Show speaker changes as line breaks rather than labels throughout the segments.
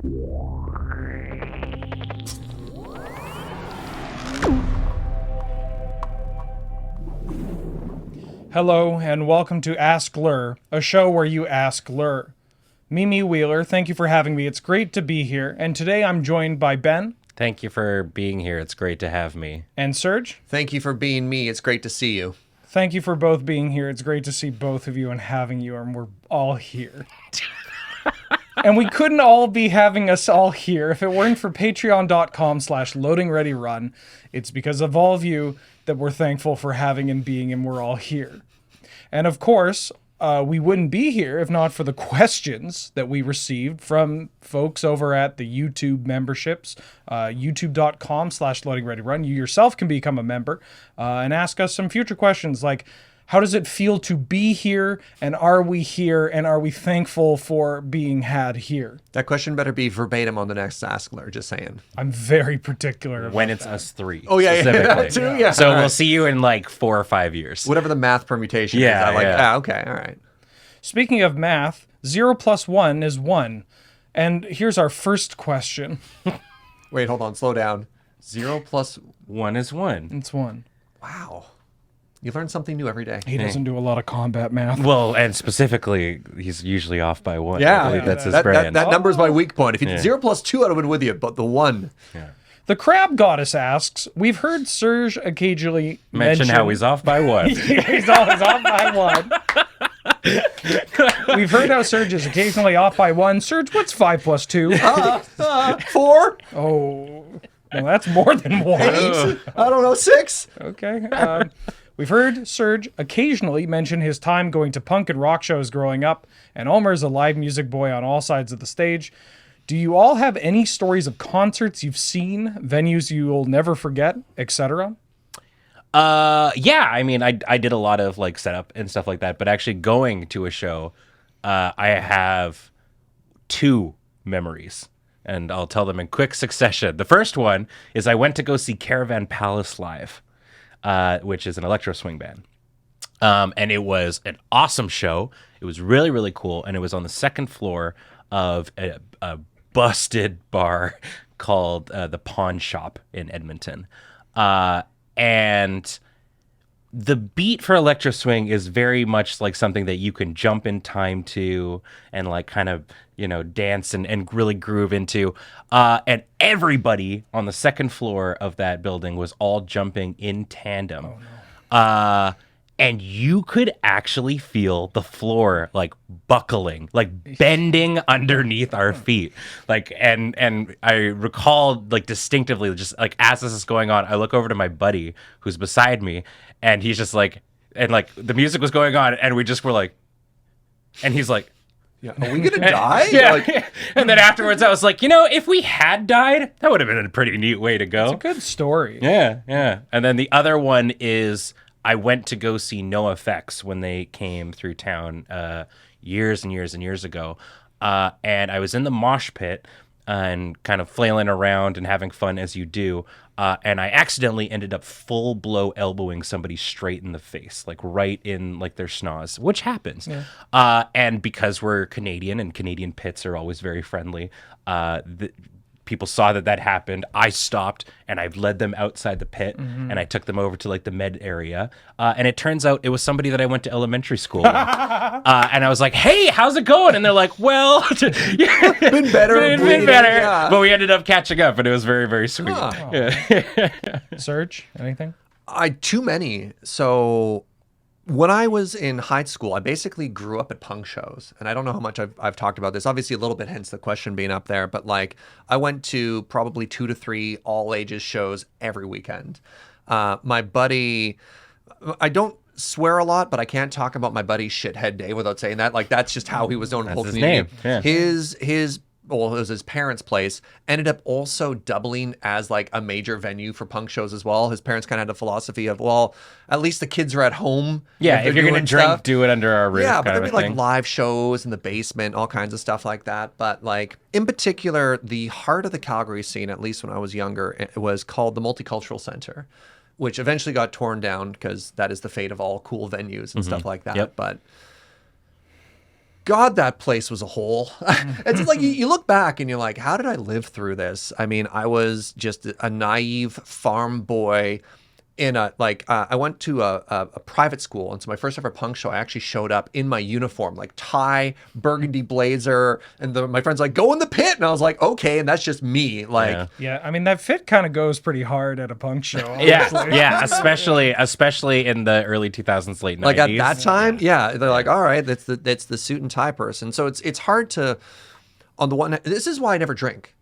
Hello, and welcome to AskLRR, a show where you ask LRR. Mimi Wheeler, thank you for having me. It's great to be here, and today I'm joined by Ben.
Thank you for being here. It's great to have me.
And Serge.
Thank you for being me. It's great to see you.
Thank you for both being here. It's great to see both of you and having you, and we're all here. And we couldn't all be having us all here if it weren't for patreon.com/LoadingReadyRun. It's because of all of you that we're thankful for having and being, and we're all here. And of course, we wouldn't be here if not for the questions that we received from folks over at the YouTube memberships, youtube.com/LoadingReadyRun. You yourself can become a member and ask us some future questions like, how does it feel to be here? And are we here? And are we thankful for being had here?
That question better be verbatim on the next AskLRR, just saying.
I'm very particular about
When it's
that.
us three.
Oh, yeah,
specifically.
too, yeah.
So
All
we'll
right.
see you in like 4 or 5 years.
Whatever the math permutation is.
Yeah,
I like,
yeah.
okay, all right.
Speaking of math, 0 + 1 is 1. And here's our first question.
Wait, hold on, slow down.
0 + 1 is 1.
It's 1.
Wow. You learn something new every day.
He doesn't do a lot of combat math.
Well, and specifically, he's usually off by 1.
Yeah.
I believe that's his
that
brand.
number's my weak point. If you did 0 + 2, I would have been with you, but the 1.
The Crab Goddess asks, we've heard Serge occasionally
Mention how he's off by 1.
He's always off by 1. We've heard how Serge is occasionally off by 1. Serge, what's 5 + 2?
4?
Oh, no, that's more than 1.
8? I don't know, 6?
Okay. We've heard Serge occasionally mention his time going to punk and rock shows growing up, and Omer's a live music boy on all sides of the stage. Do you all have any stories of concerts you've seen, venues you'll never forget, etc.?
Yeah, I mean, I did a lot of like setup and stuff like that, but actually going to a show, I have 2 memories, and I'll tell them in quick succession. The first one is I went to go see Caravan Palace live, which is an electro swing band. And it was an awesome show. It was really, really cool, and it was on the second floor of a busted bar called the Pawn Shop in Edmonton. And the beat for electro swing is very much like something that you can jump in time to and like kind of, you know, dance and really groove into. And everybody on the second floor of that building was all jumping in tandem. Oh, no. And you could actually feel the floor like buckling, like bending underneath our feet. Like, and I recall like distinctively, just like as this is going on, I look over to my buddy who's beside me, and he's just like, and like the music was going on, and we just were like, and he's like,
Yeah. Are we going to die?
yeah.
Like,
And then afterwards I was like, you know, if we had died, that would have been a pretty neat way to go.
It's a good story.
Yeah, yeah. And then the other one is I went to go see NoFX when they came through town years and years and years ago. And I was in the mosh pit and kind of flailing around and having fun as you do. And I accidentally ended up full blow elbowing somebody straight in the face, like right in like their schnoz, which happens. Yeah. And because we're Canadian and Canadian pits are always very friendly, people saw that happened. I stopped and I led them outside the pit and I took them over to like the med area. And it turns out it was somebody that I went to elementary school with. And I was like, hey, how's it going? And they're like, well,
been better.
been better.
Yeah.
But we ended up catching up and it was very, very sweet.
Serge, anything?
Too many. So when I was in high school, I basically grew up at punk shows. And I don't know how much I've talked about this. Obviously, a little bit, hence the question being up there. But like, I went to probably 2 to 3 all ages shows every weekend. My buddy, I don't swear a lot, but I can't talk about my buddy Shithead Dave without saying that. Like, that's just how he was known in the whole
his
community.
name, yeah.
Well, it was his parents' place, ended up also doubling as like a major venue for punk shows as well. His parents kind of had a philosophy of, well, at least the kids are at home.
Yeah, if you're going to drink,
stuff.
do it under our roof.
Yeah, but
kind
there'd
of
be
a
like
thing.
live shows in the basement, all kinds of stuff like that. But like in particular, the heart of the Calgary scene, at least when I was younger, it was called the Multicultural Center, which eventually got torn down because that is the fate of all cool venues and stuff like that.
Yep.
But God, that place was a hole. It's just like you look back and you're like, how did I live through this? I mean, I was just a naive farm boy in a I went to a private school, and so my first ever punk show, I actually showed up in my uniform, like tie, burgundy blazer, and my friends like, go in the pit, and I was like, okay, and that's just me, like.
Yeah.
Yeah, I mean that fit kind of goes pretty hard at a punk show.
Yeah,
honestly.
yeah, especially in the early 2000s, late 90s.
Like at that time, yeah, they're like, all right, that's the suit and tie person. So it's hard to, on the one. This is why I never drink.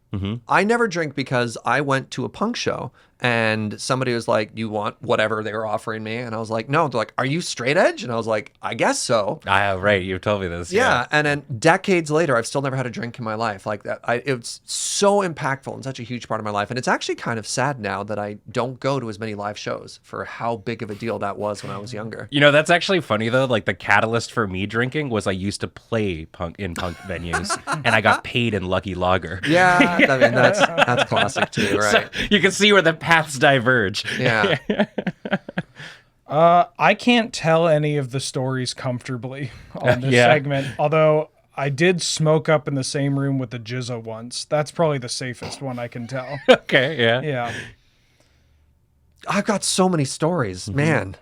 I never drink because I went to a punk show and somebody was like, "You want whatever they were offering me?" And I was like, "No." They're like, "Are you straight edge?" And I was like, "I guess so."
Right, you told me this.
Yeah, and then decades later, I've still never had a drink in my life. Like that, it's so impactful and such a huge part of my life. And it's actually kind of sad now that I don't go to as many live shows for how big of a deal that was when I was younger.
You know, that's actually funny though. Like the catalyst for me drinking was I used to play punk venues, and I got paid in Lucky Lager.
Yeah, I mean that's classic too, right?
So you can see where the paths diverge.
Yeah.
I can't tell any of the stories comfortably on this segment, although I did smoke up in the same room with the Jizza once. That's probably the safest one I can tell.
Okay, yeah.
Yeah.
I've got so many stories, man.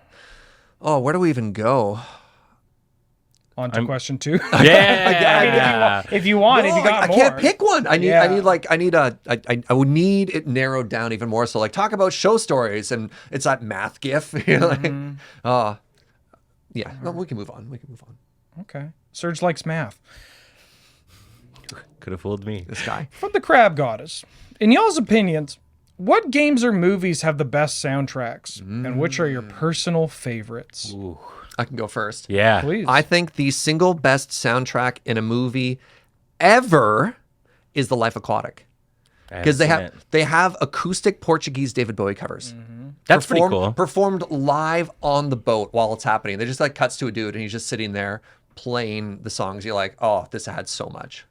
Oh, where do we even go?
On to question 2.
Yeah.
If you want, if you got
I
more.
can't pick one. I would need it narrowed down even more. So like talk about show stories, and it's that math gif. You're like, yeah. Well, we can move on.
Okay. Serge likes math.
Could have fooled me.
This guy.
From the Crab Goddess, in y'all's opinions, what games or movies have the best soundtracks, and which are your personal favorites?
Ooh.
I can go first.
Yeah.
Please.
I think the single best soundtrack in a movie ever is The Life Aquatic. Because they have acoustic Portuguese David Bowie covers.
That's pretty cool.
Performed live on the boat while it's happening. They just like cuts to a dude and he's just sitting there playing the songs. You're like, oh, this had so much.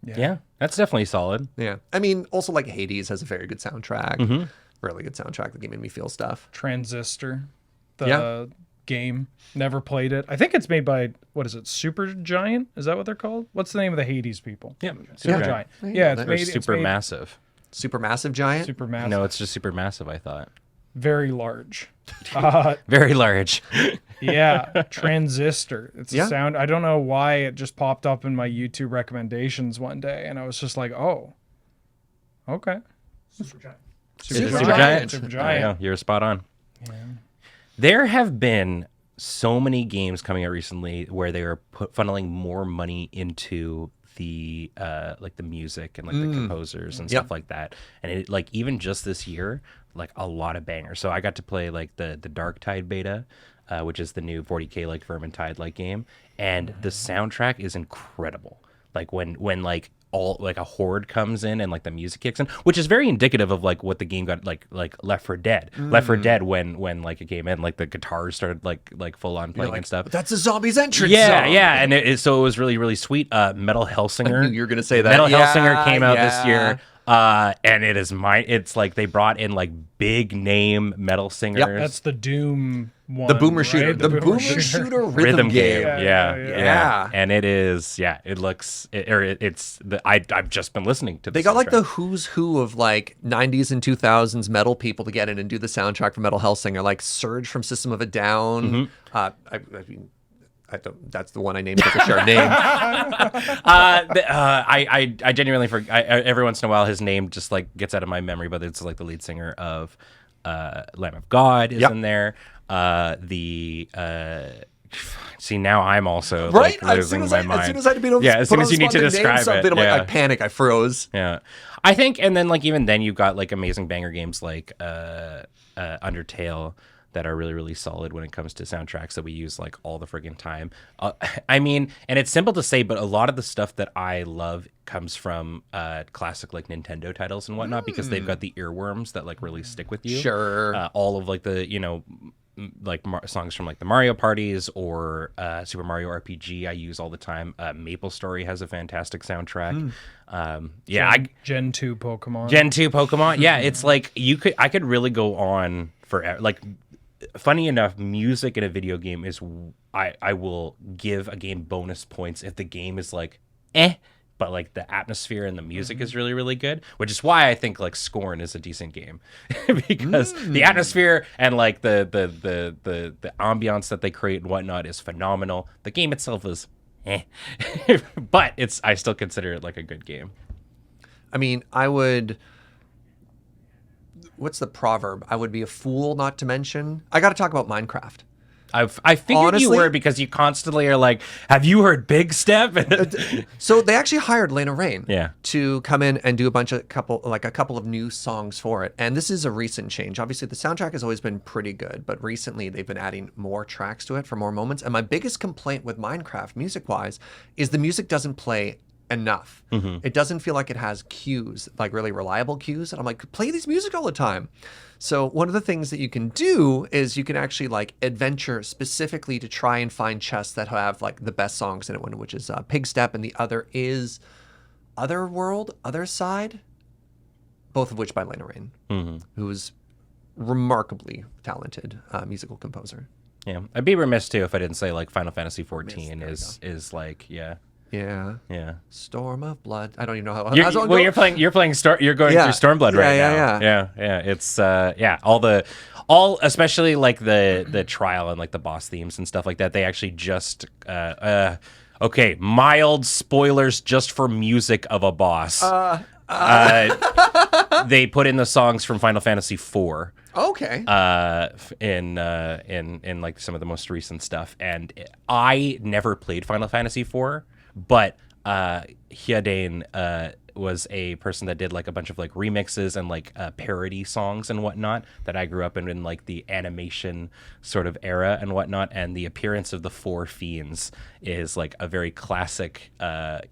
Yeah, that's definitely solid.
Yeah. I mean, also like Hades has a very good soundtrack. Really good soundtrack that made me feel stuff.
Transistor, the game. Never played it. I think it's made by, what is it, Supergiant? Is that what they're called? What's the name of the Hades people?
Yeah,
Supergiant.
Yeah,
Yeah,
they're
it's made
Supermassive.
Supermassive Giant?
Supermassive.
No, it's just Supermassive, I thought.
Very large.
Very large.
Yeah, Transistor. It's
Yeah.
a sound. I don't know why it just popped up in my YouTube recommendations one day, and I was just like, oh, okay.
Supergiant.
Supergiant.
I know, you're spot on. Yeah. There have been so many games coming out recently where they are funneling more money into the like the music and like the composers and stuff like that. And it, like even just this year, like a lot of bangers. So I got to play like the Dark Tide beta, which is the new 40K like Vermintide like game, and the soundtrack is incredible. Like when like all like a horde comes in and like the music kicks in, which is very indicative of like what the game got like Left 4 Dead. Left 4 Dead when like it came in, like the guitars started like full on playing and stuff.
That's a zombie's entrance
Yeah,
song.
yeah, and so it was really sweet. Metal Hellsinger.
I knew you were gonna say that.
Metal
Yeah,
Hellsinger came out this
yeah.
year. And it's like they brought in like big name metal singers.
That's the Doom one.
The Boomer Shooter.
right?
The Boomer Shooter rhythm game.
Yeah. And it is, it looks, I've just been listening to this.
They got like the who's who of like 90s and 2000s metal people to get in and do the soundtrack for Metal Hellsinger, like Serge from System of a Down. I mean, that's the one I named as a shared name.
I genuinely forget. Every once in a while, his name just like gets out of my memory, but it's like the lead singer of Lamb of God is in there. See, now I'm also
Right?
like, losing my mind.
As soon as I had to be able to
as soon as you need to describe
something,
it,
I'm like, I panic, I froze.
Yeah, I think, and then like even then, you've got like amazing banger games like Undertale that are really solid when it comes to soundtracks that we use like all the friggin' time. I mean, and it's simple to say, but a lot of the stuff that I love comes from classic like Nintendo titles and whatnot, because they've got the earworms that like really stick with you.
Sure.
All of like the, like songs from like the Mario parties or Super Mario RPG I use all the time. Maple Story has a fantastic soundtrack.
Gen 2 Pokemon.
Gen 2 Pokemon. Yeah, it's like I could really go on forever. Like funny enough, music in a video game is I will give a game bonus points if the game is like but like the atmosphere and the music is really, really good, which is why I think like Scorn is a decent game because the atmosphere and like the ambiance that they create and whatnot is phenomenal. The game itself is but I still consider it like a good game.
I mean, what's the proverb? I would be a fool not to mention. I got to talk about Minecraft.
I figured
Honestly,
you were because you constantly are like, have you heard Big Step?
So they actually hired Lena Raine
Yeah.
to come in and do a couple of new songs for it. And this is a recent change. Obviously, the soundtrack has always been pretty good, but recently they've been adding more tracks to it for more moments. And my biggest complaint with Minecraft, music-wise, is the music doesn't play enough. It doesn't feel like it has cues, like really reliable cues. And I'm like, play these music all the time. So one of the things that you can do is you can actually like adventure specifically to try and find chests that have like the best songs in it, which is Pig Step, and the other is Otherworld, Other Side, both of which by Lena Raine, who's remarkably talented musical composer.
Yeah, I'd be remiss too if I didn't say like Final Fantasy 14 is like
Yeah. Storm of Blood. I don't even know how.
You're going through Stormblood right now. Yeah. It's all especially like the trial and like the boss themes and stuff like that. They actually just okay, mild spoilers just for music of a boss. They put in the songs from Final Fantasy 4.
Okay.
In like some of the most recent stuff, and I never played Final Fantasy 4. But Hyadane was a person that did like a bunch of like remixes and like parody songs and whatnot that I grew up in like the animation sort of era and whatnot. And the appearance of the Four Fiends is like a very classic, I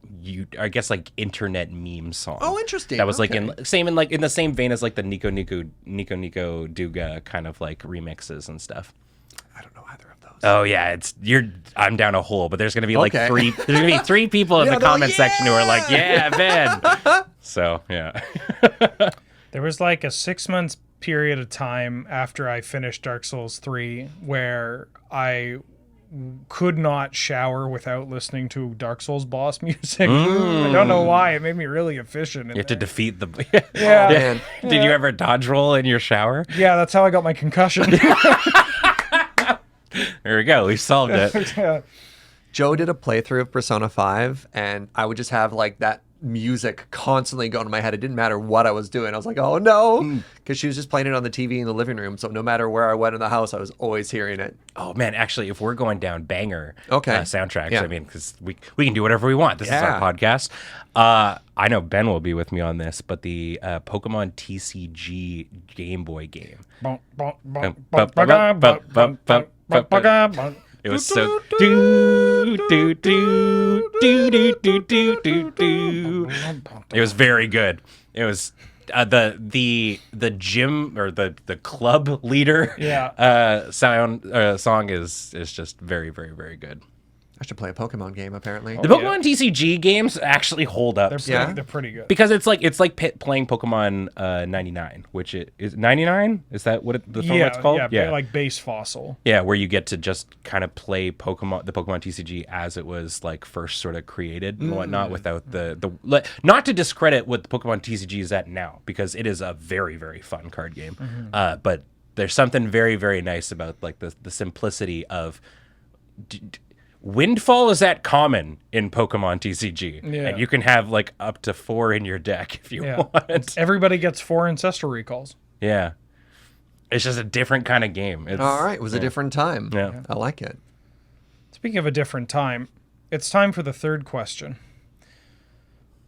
guess like internet meme song.
Oh, interesting.
That was like in the same vein as like the Nico Duga kind of like remixes and stuff.
I don't know either of those.
Oh yeah, I'm down a hole, but there's gonna be like three people in the comment section who are like, yeah, Ben. So yeah.
There was like a 6 months period of time after I finished Dark Souls 3 where I could not shower without listening to Dark Souls boss music. I don't know why. It made me really efficient.
You have to defeat the.
Yeah.
Oh, man.
Did you ever dodge roll in your shower?
Yeah, that's how I got my concussion.
There we go. We solved it.
Yeah.
Joe did a playthrough of Persona 5, and I would just have like that music constantly going in my head. It didn't matter what I was doing. I was like, oh no, because she was just playing it on the TV in the living room. So no matter where I went in the house, I was always hearing it.
Oh man, actually, if we're going down banger soundtracks,
Yeah.
I mean, because we can do whatever we want. This is our podcast. I know Ben will be with me on this, but the Pokemon TCG Game Boy game. It was so It was very good. It was the gym or the club leader song is just very, very, very good.
I should play a Pokemon game, apparently.
The Pokemon TCG games actually hold up.
They're pretty good.
Because it's like playing Pokemon 99, which is 99? Is that what the format's called?
Yeah, like base fossil.
Yeah, where you get to just kind of play the Pokemon TCG as it was like first sort of created and whatnot, without not to discredit what the Pokemon TCG is at now, because it is a very, very fun card game. But there's something very, very nice about like the simplicity of. Windfall is that common in Pokemon TCG, and you can have like up to 4 in your deck if you want.
Everybody gets 4 ancestral recalls.
Yeah, it's just a different kind of game.
All right, it was a different time.
Yeah.
I like it.
Speaking of a different time, it's time for the third question.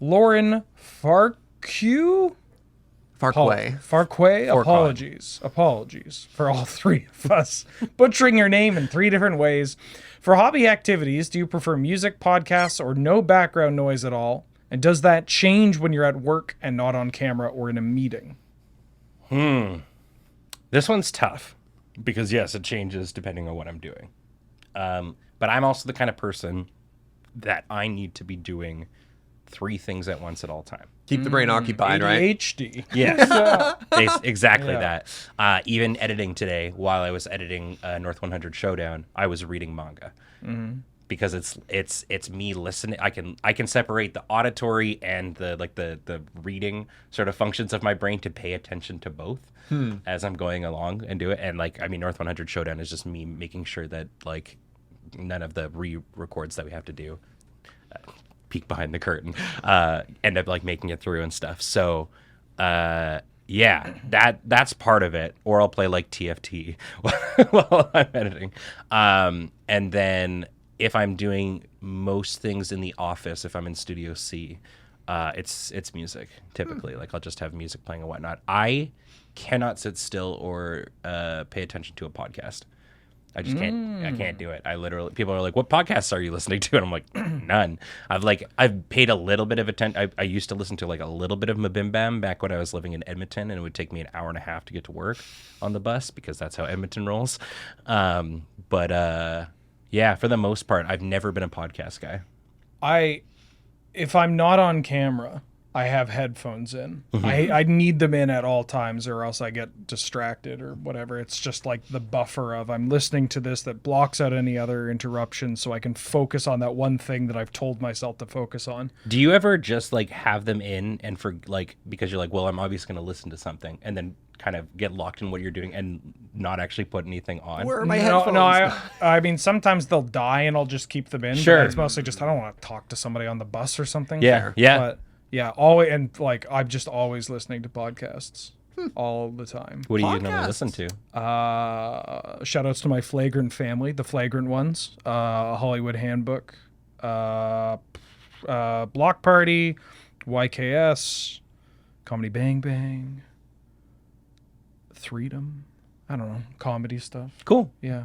Lauren Farquay, apologies for all three of us butchering your name in 3 different ways. For hobby activities, do you prefer music, podcasts, or no background noise at all? And does that change when you're at work and not on camera or in a meeting?
This one's tough because yes, it changes depending on what I'm doing. But I'm also the kind of person that I need to be doing 3 things at once at all time.
Keep the brain occupied, right?
ADHD.
Yes, exactly
Yeah.
that. Even editing today, while I was editing North 100 Showdown, I was reading manga because it's me listening. I can separate the auditory and the reading sort of functions of my brain to pay attention to both as I'm going along and do it. And North 100 Showdown is just me making sure that like none of the re-records that we have to do. Peek behind the curtain, end up like making it through and stuff. So, yeah, that's part of it. Or I'll play like TFT while I'm editing. And then if I'm doing most things in the office, if I'm in Studio C, it's music typically. Like I'll just have music playing and whatnot. I cannot sit still or pay attention to a podcast. I just can't. I can't do it. I literally. People are like, "What podcasts are you listening to?" And I'm like, "None." I've paid a little bit of attention. I used to listen to like a little bit of Mabimbam back when I was living in Edmonton, and it would take me an hour and a half to get to work on the bus because that's how Edmonton rolls. Yeah, for the most part, I've never been a podcast guy.
If I'm not on camera, I have headphones in. I need them in at all times or else I get distracted or whatever. It's just like the buffer of I'm listening to this that blocks out any other interruptions so I can focus on that one thing that I've told myself to focus on.
Do you ever just like have them in and for like because you're like, well, I'm obviously going to listen to something and then kind of get locked in what you're doing and not actually put anything on?
Where are my headphones?
No, I mean, sometimes they'll die and I'll just keep them in.
Sure.
But it's mostly just I don't want to talk to somebody on the bus or something.
Yeah, yeah.
But yeah, always, and like I'm just always listening to podcasts all the time.
What do you normally listen to?
Shout outs to my Flagrant family, the Flagrant ones, Hollywood Handbook, Block Party, YKS, Comedy Bang Bang, Freedom. I don't know, comedy stuff.
Cool.
Yeah.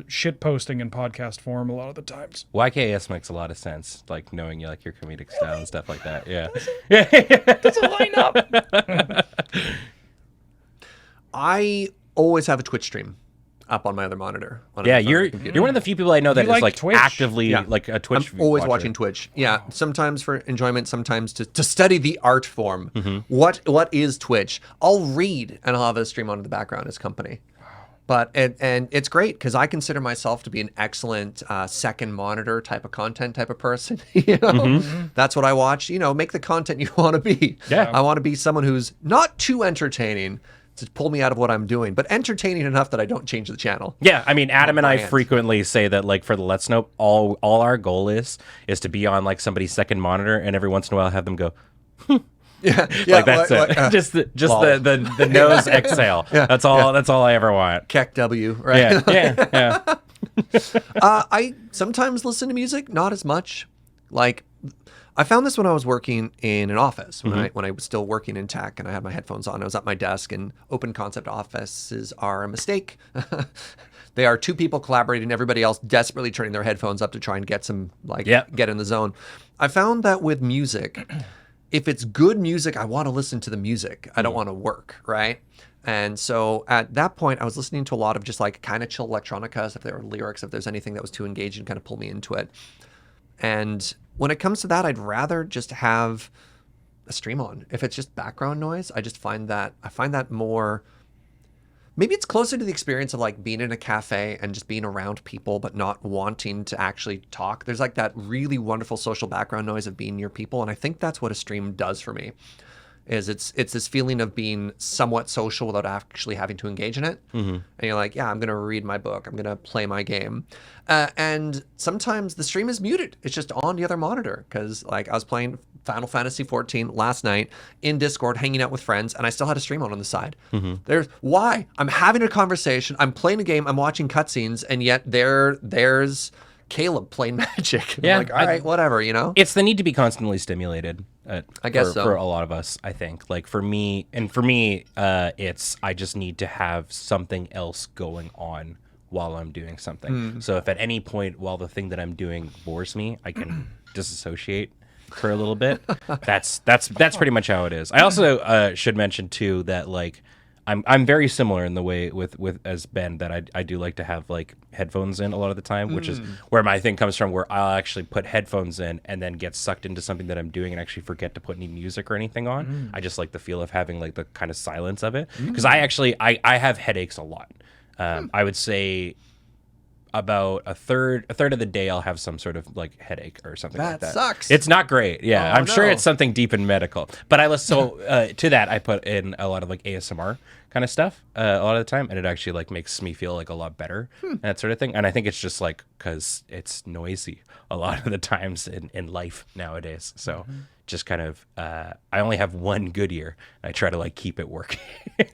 Shit posting in podcast form a lot of the times.
YKS makes a lot of sense, like knowing you like your comedic style and stuff like that. Yeah.
Doesn't line up.
I always have a Twitch stream up on my other monitor.
Yeah, you're one of the few people I know that
You
is
like
like
Twitch?
actively
Yeah.
like a Twitch.
I'm always
watcher.
watching Twitch. Yeah, sometimes for enjoyment, sometimes to study the art form.
Mm-hmm.
What is Twitch? I'll read and I'll have a stream on in the background as company. But and it's great because I consider myself to be an excellent second monitor type of content type of person. You know, that's what I watch. You know, make the content you want to be.
Yeah.
I want to be someone who's not too entertaining to pull me out of what I'm doing, but entertaining enough that I don't change the channel.
Yeah, I mean, Adam and I
brand.
frequently say that, like, for the Let's Know, all our goal is to be on like somebody's second monitor, and every once in a while have them go,
Yeah,
like that's it. Just the nose exhale. That's all. That's all I ever want.
Keck W, right?
Yeah.
I sometimes listen to music, not as much. Like, I found this when I was working in an office, when I was still working in tech and I had my headphones on. I was at my desk, and open concept offices are a mistake. They are two people collaborating, everybody else desperately turning their headphones up to try and get some, get in the zone. I found that with music, if it's good music, I want to listen to the music. I don't want to work, right? And so at that point, I was listening to a lot of just like kind of chill electronica, if there were lyrics, if there's anything that was too engaging, kind of pull me into it. And when it comes to that, I'd rather just have a stream on. If it's just background noise, I find that more, maybe it's closer to the experience of like being in a cafe and just being around people, but not wanting to actually talk. There's like that really wonderful social background noise of being near people. And I think that's what a stream does for me, is it's this feeling of being somewhat social without actually having to engage in it. And you're like, yeah, I'm going to read my book. I'm going to play my game. And sometimes the stream is muted. It's just on the other monitor. Because like I was playing Final Fantasy 14 last night in Discord, hanging out with friends, and I still had a stream on the side. Why? I'm having a conversation. I'm playing a game. I'm watching cutscenes. And yet there's Caleb playing Magic.
Yeah,
I'm like, all right, whatever, you know?
It's the need to be constantly stimulated.
I guess so.
For a lot of us, I think. Like for me, it's I just need to have something else going on while I'm doing something. So if at any point while the thing that I'm doing bores me, I can disassociate for a little bit. That's pretty much how it is. I also should mention too that like I'm very similar in the way with as Ben, that I do like to have like headphones in a lot of the time, which is where my thing comes from, where I'll actually put headphones in and then get sucked into something that I'm doing and actually forget to put any music or anything on. I just like the feel of having like the kind of silence of it, because I have headaches a lot. I would say about a third of the day I'll have some sort of like headache or something like that.
That sucks.
It's not great. Yeah,
Oh,
I'm sure
no.
it's something deep and medical. But to that I put in a lot of like ASMR kind of stuff a lot of the time, and it actually like makes me feel like a lot better and that sort of thing. And I think it's just like because it's noisy a lot of the times in life nowadays. So just kind of I only have one good ear. I try to like keep it working.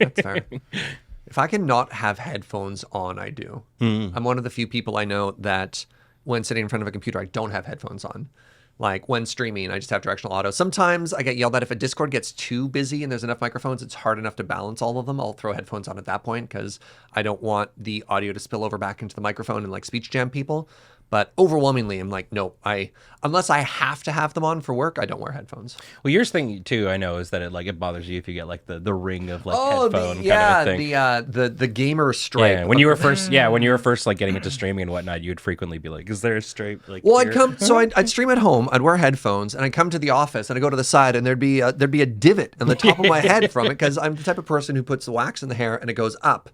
That's fair. If I can not have headphones on, I do. I'm one of the few people I know that when sitting in front of a computer, I don't have headphones on. Like when streaming, I just have directional auto. Sometimes I get yelled at if a Discord gets too busy and there's enough microphones, it's hard enough to balance all of them. I'll throw headphones on at that point because I don't want the audio to spill over back into the microphone and like speech jam people. But overwhelmingly, I'm like, no, unless I have to have them on for work, I don't wear headphones.
Well, yours thing too, I know, is that it bothers you if you get like the ring of like headphone kind of a thing.
The gamer stripe.
Yeah, when you were first like getting into streaming and whatnot, you'd frequently be like, "Is there a stripe?" Like,
Well,
here?
I'd stream at home. I'd wear headphones, and I'd come to the office, and I'd go to the side, and there'd be a divot on the top of my head from it because I'm the type of person who puts the wax in the hair and it goes up.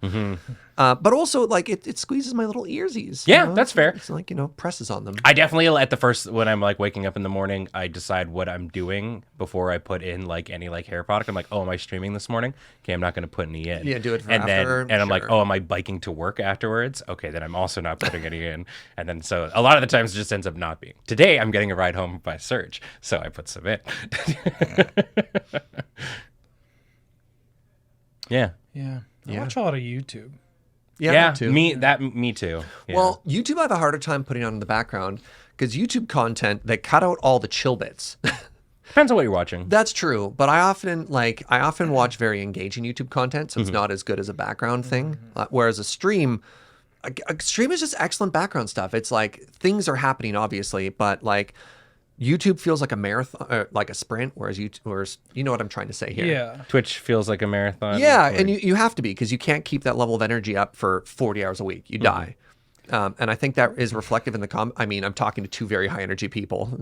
But also, like it squeezes my little earsies.
Yeah, that's fair.
It's like presses on them.
I definitely at the first when I'm like waking up in the morning, I decide what I'm doing before I put in like any like hair product. I'm like, oh, am I streaming this morning? Okay, I'm not going to put any in.
Yeah, do it for
and
after.
And I'm like, oh, am I biking to work afterwards? Okay, then I'm also not putting any in. And then so a lot of the times it just ends up not being. Today I'm getting a ride home by Serge, so I put some in. Yeah.
I watch a lot of YouTube.
Yeah, too.
Me too. Yeah.
Well, YouTube I have a harder time putting on in the background because YouTube content, they cut out all the chill bits.
Depends on what you're watching.
That's true, but I often watch very engaging YouTube content, so it's not as good as a background thing. Whereas a stream is just excellent background stuff. It's like things are happening, obviously, but like YouTube feels like a marathon, like a sprint, whereas you know what I'm trying to say here.
Yeah.
Twitch feels like a marathon.
Yeah, and you have to be because you can't keep that level of energy up for 40 hours a week. You die. And I think that is reflective in the I mean, I'm talking to two very high energy people.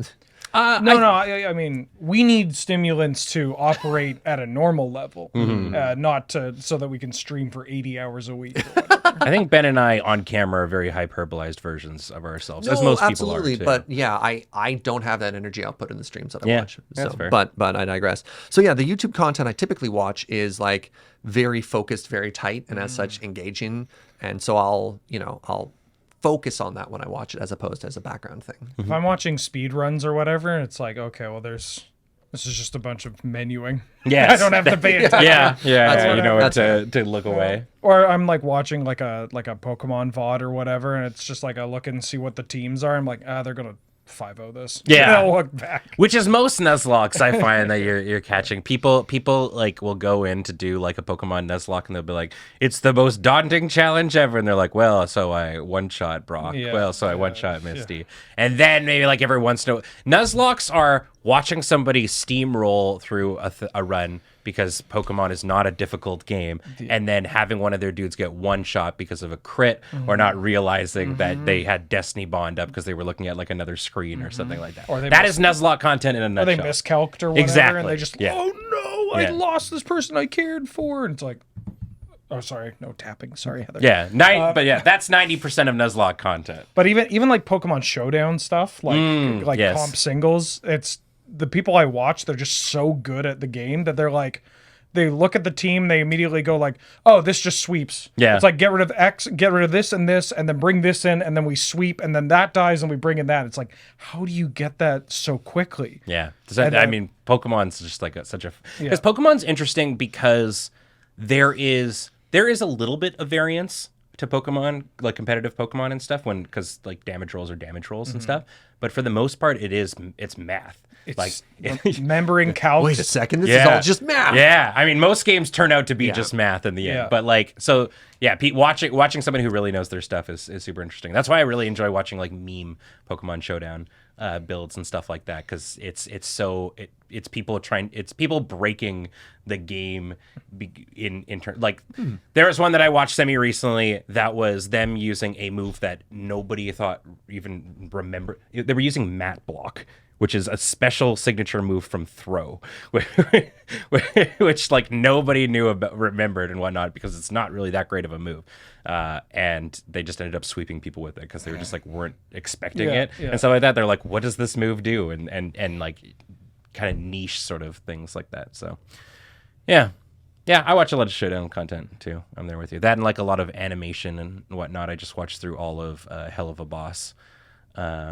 I mean, we need stimulants to operate at a normal level, not so that we can stream for 80 hours a week. Or whatever.
I think Ben and I on camera are very hyperbolized versions of ourselves, as most people are. Too.
But yeah, I don't have that energy output in the streams that I watch.
That's fair.
But I digress. So yeah, the YouTube content I typically watch is like very focused, very tight, and as such engaging. And so I'll focus on that when I watch it as opposed to as a background thing.
If I'm watching speed runs or whatever, it's like, okay, well, this is just a bunch of menuing.
Yes.
I don't have to pay attention.
Yeah. You know when to look away.
Or I'm like watching like a Pokemon VOD or whatever, and it's just like I look and see what the teams are. I'm like, they're gonna 5-0 this.
Yeah.
And I'll look back.
Which is most Nuzlocks I find that you're catching. People like will go in to do like a Pokemon Nuzlocke and they'll be like, it's the most daunting challenge ever. And they're like, well, so I one-shot Brock.
Yeah.
Well, so I one-shot Misty. And then maybe like every once in a while. Nuzlocks are watching somebody steamroll through a run because Pokemon is not a difficult game, and then having one of their dudes get one shot because of a crit or not realizing that they had Destiny Bond up because they were looking at like another screen or something like that.
Or
That is Nuzlocke content in a
Or
nutshell.
they miscalced or whatever,
Exactly.
and they just,
Yeah.
oh no, I
Yeah.
lost this person I cared for. And it's like, oh, sorry, no tapping. Sorry, Heather.
Yeah, but yeah, that's 90% of Nuzlocke content.
But even like Pokemon Showdown stuff, like
yes.
comp singles, it's the people I watch, they're just so good at the game that they're like, they look at the team, they immediately go like, oh, this just sweeps.
Yeah.
It's like get rid of X, get rid of this, and then bring this in, and then we sweep, and then that dies, and we bring in that. It's like, how do you get that so quickly?
Yeah.
And,
I mean, Pokemon's just like because Pokemon's interesting because there is a little bit of variance to Pokemon, like competitive Pokemon and stuff, because like damage rolls are damage rolls and stuff. But for the most part, it's math.
It's
like
remembering calcs.
Wait a second, this is all just math.
Yeah, I mean, most games turn out to be just math in the end.
Yeah.
But like, so yeah, watching somebody who really knows their stuff is super interesting. That's why I really enjoy watching like meme Pokemon Showdown builds and stuff like that, because it's people breaking the game in turn. Like there was one that I watched semi recently that was them using a move that nobody thought even remember. They were using mat block, which is a special signature move from Throw, which like nobody knew about, remembered and whatnot, because it's not really that great of a move. And they just ended up sweeping people with it because they were just like weren't expecting it and stuff like that. They're like, what does this move do? And like kind of niche sort of things like that. So yeah, I watch a lot of Showdown content too. I'm there with you. That and like a lot of animation and whatnot. I just watched through all of Hell of a Boss,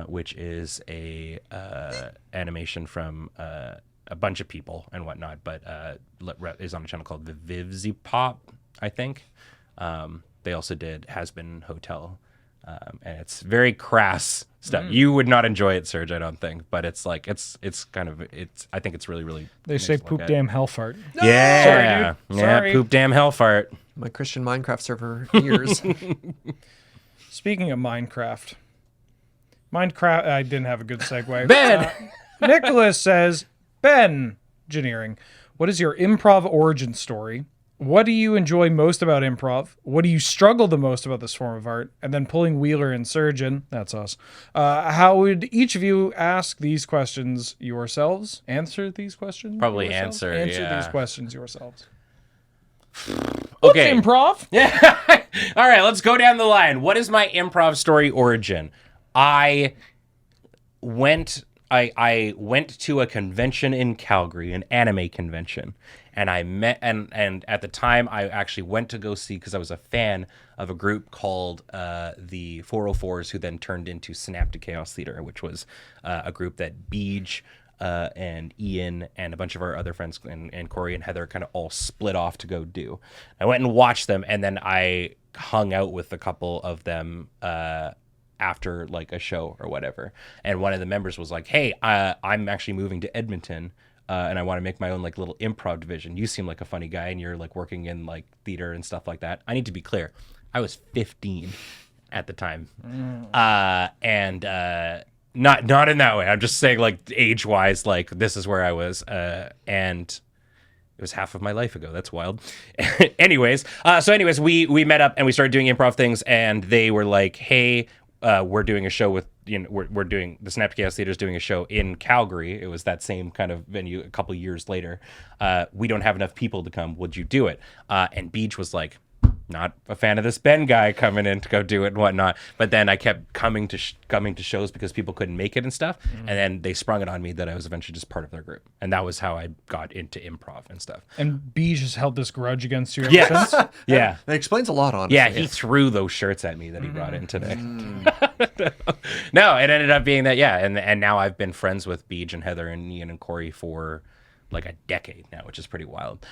which is a animation from a bunch of people and whatnot, but is on a channel called the Vivzy Pop, I think. They also did Has Been Hotel, and it's very crass stuff. You would not enjoy it, Serge, I don't think, but it's like it's kind of I think it's really, really.
They say poop damn hell fart.
Yeah,
Sorry, dude.
yeah,
Sorry.
poop damn hell fart.
My Christian Minecraft server years.
Speaking of Minecraft, I didn't have a good segue.
Ben!
Nicholas says, Ben, engineering, what is your improv origin story? What do you enjoy most about improv? What do you struggle the most about this form of art? And then pulling Wheeler and Serge in, that's us. How would each of you ask these questions yourselves? Answer these questions?
Probably
yourselves?
answer
these questions yourselves.
Okay.
What's improv?
Yeah. All right, let's go down the line. What is my improv story origin? I went to a convention in Calgary, an anime convention, and I met and at the time I actually went to go see, because I was a fan of a group called the 404s, who then turned into Snap to Chaos Theater, which was a group that Beej and Ian and a bunch of our other friends and Corey and Heather kind of all split off to go do. I went and watched them, and then I hung out with a couple of them after like a show or whatever. And one of the members was like, hey, I'm actually moving to Edmonton, and I want to make my own like little improv division. You seem like a funny guy, and you're like working in like theater and stuff like that. I need to be clear, I was 15 at the time. And not in that way. I'm just saying like age wise, like this is where I was. And it was half of my life ago. That's wild. anyways, we met up and we started doing improv things, and they were like, hey, we're doing a show with, we're doing, the Snap Chaos Theater is doing a show in Calgary. It was that same kind of venue a couple years later. We don't have enough people to come. Would you do it? And Beach was like, not a fan of this Ben guy coming in to go do it and whatnot. But then I kept coming to shows because people couldn't make it and stuff. And then they sprung it on me that I was eventually just part of their group. And that was how I got into improv and stuff.
And Beej has held this grudge against you ever
Yes.
since?
Yeah.
That explains a lot, honestly.
Yeah, he threw those shirts at me that he brought in today. No, it ended up being that, yeah. And now I've been friends with Beej and Heather and Ian and Corey for like a decade now, which is pretty wild.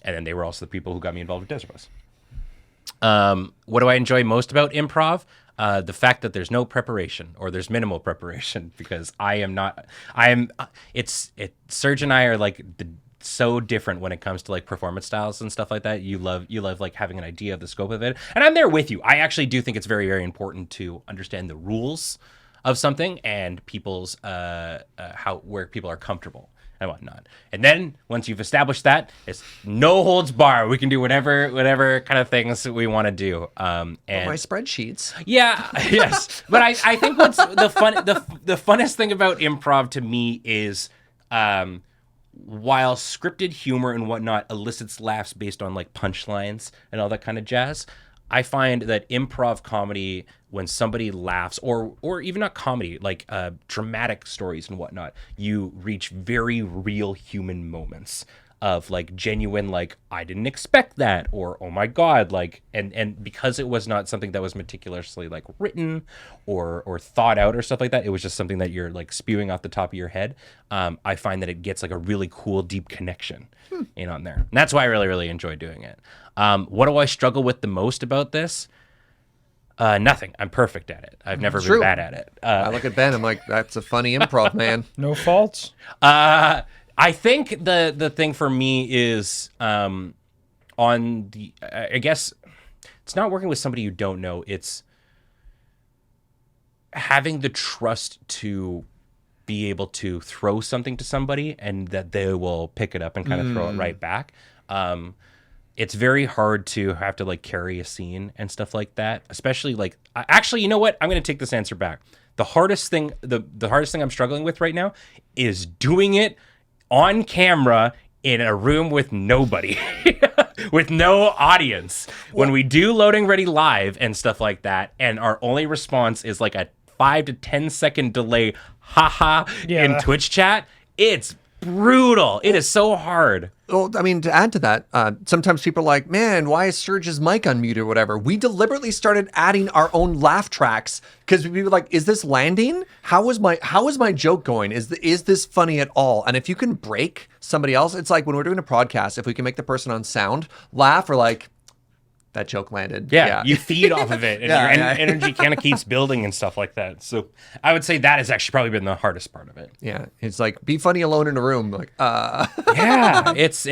And then they were also the people who got me involved with Desert Bus. What do I enjoy most about improv? The fact that there's no preparation, or there's minimal preparation, because Serge and I are like so different when it comes to like performance styles and stuff like that. You love like having an idea of the scope of it. And I'm there with you. I actually do think it's very, very important to understand the rules of something and people's, where people are comfortable and whatnot. And then once you've established that, it's no holds bar. We can do whatever kind of things we want to do. And
my spreadsheets.
yeah, yes. But I think what's the funnest thing about improv to me is, while scripted humor and whatnot elicits laughs based on like punchlines and all that kind of jazz, I find that improv comedy, when somebody laughs, or even not comedy, like dramatic stories and whatnot, you reach very real human moments of like genuine, like, I didn't expect that, or oh my god, like, and because it was not something that was meticulously like written or thought out or stuff like that, it was just something that you're like spewing off the top of your head. I find that it gets like a really cool deep connection in on there, and that's why I really, really enjoy doing it. What do I struggle with the most about this? Nothing. I'm perfect at it. I've never been bad at it.
I look at Ben, I'm like, that's a funny improv, man.
No faults?
I think the thing for me is on the, I guess it's not working with somebody you don't know. It's having the trust to be able to throw something to somebody and that they will pick it up and kind of throw it right back. It's very hard to have to like carry a scene and stuff like that, especially like actually, you know what? I'm going to take this answer back. The hardest thing I'm struggling with right now is doing it on camera in a room with nobody, with no audience. When we do Loading Ready live and stuff like that, and our only response is like a 5 to 10 second delay, haha, in Twitch chat, it's brutal. It is so hard.
Well, I mean, to add to that, sometimes people are like, man, why is Serge's mic unmuted or whatever? We deliberately started adding our own laugh tracks because we were like, is this landing? How is my joke going? Is this funny at all? And if you can break somebody else, it's like when we're doing a podcast, if we can make the person on sound laugh or like, that joke landed.
Yeah, you feed off of it, and your energy kind of keeps building and stuff like that. So I would say that has actually probably been the hardest part of it.
Yeah, it's like be funny alone in a room. Like,
yeah, it's.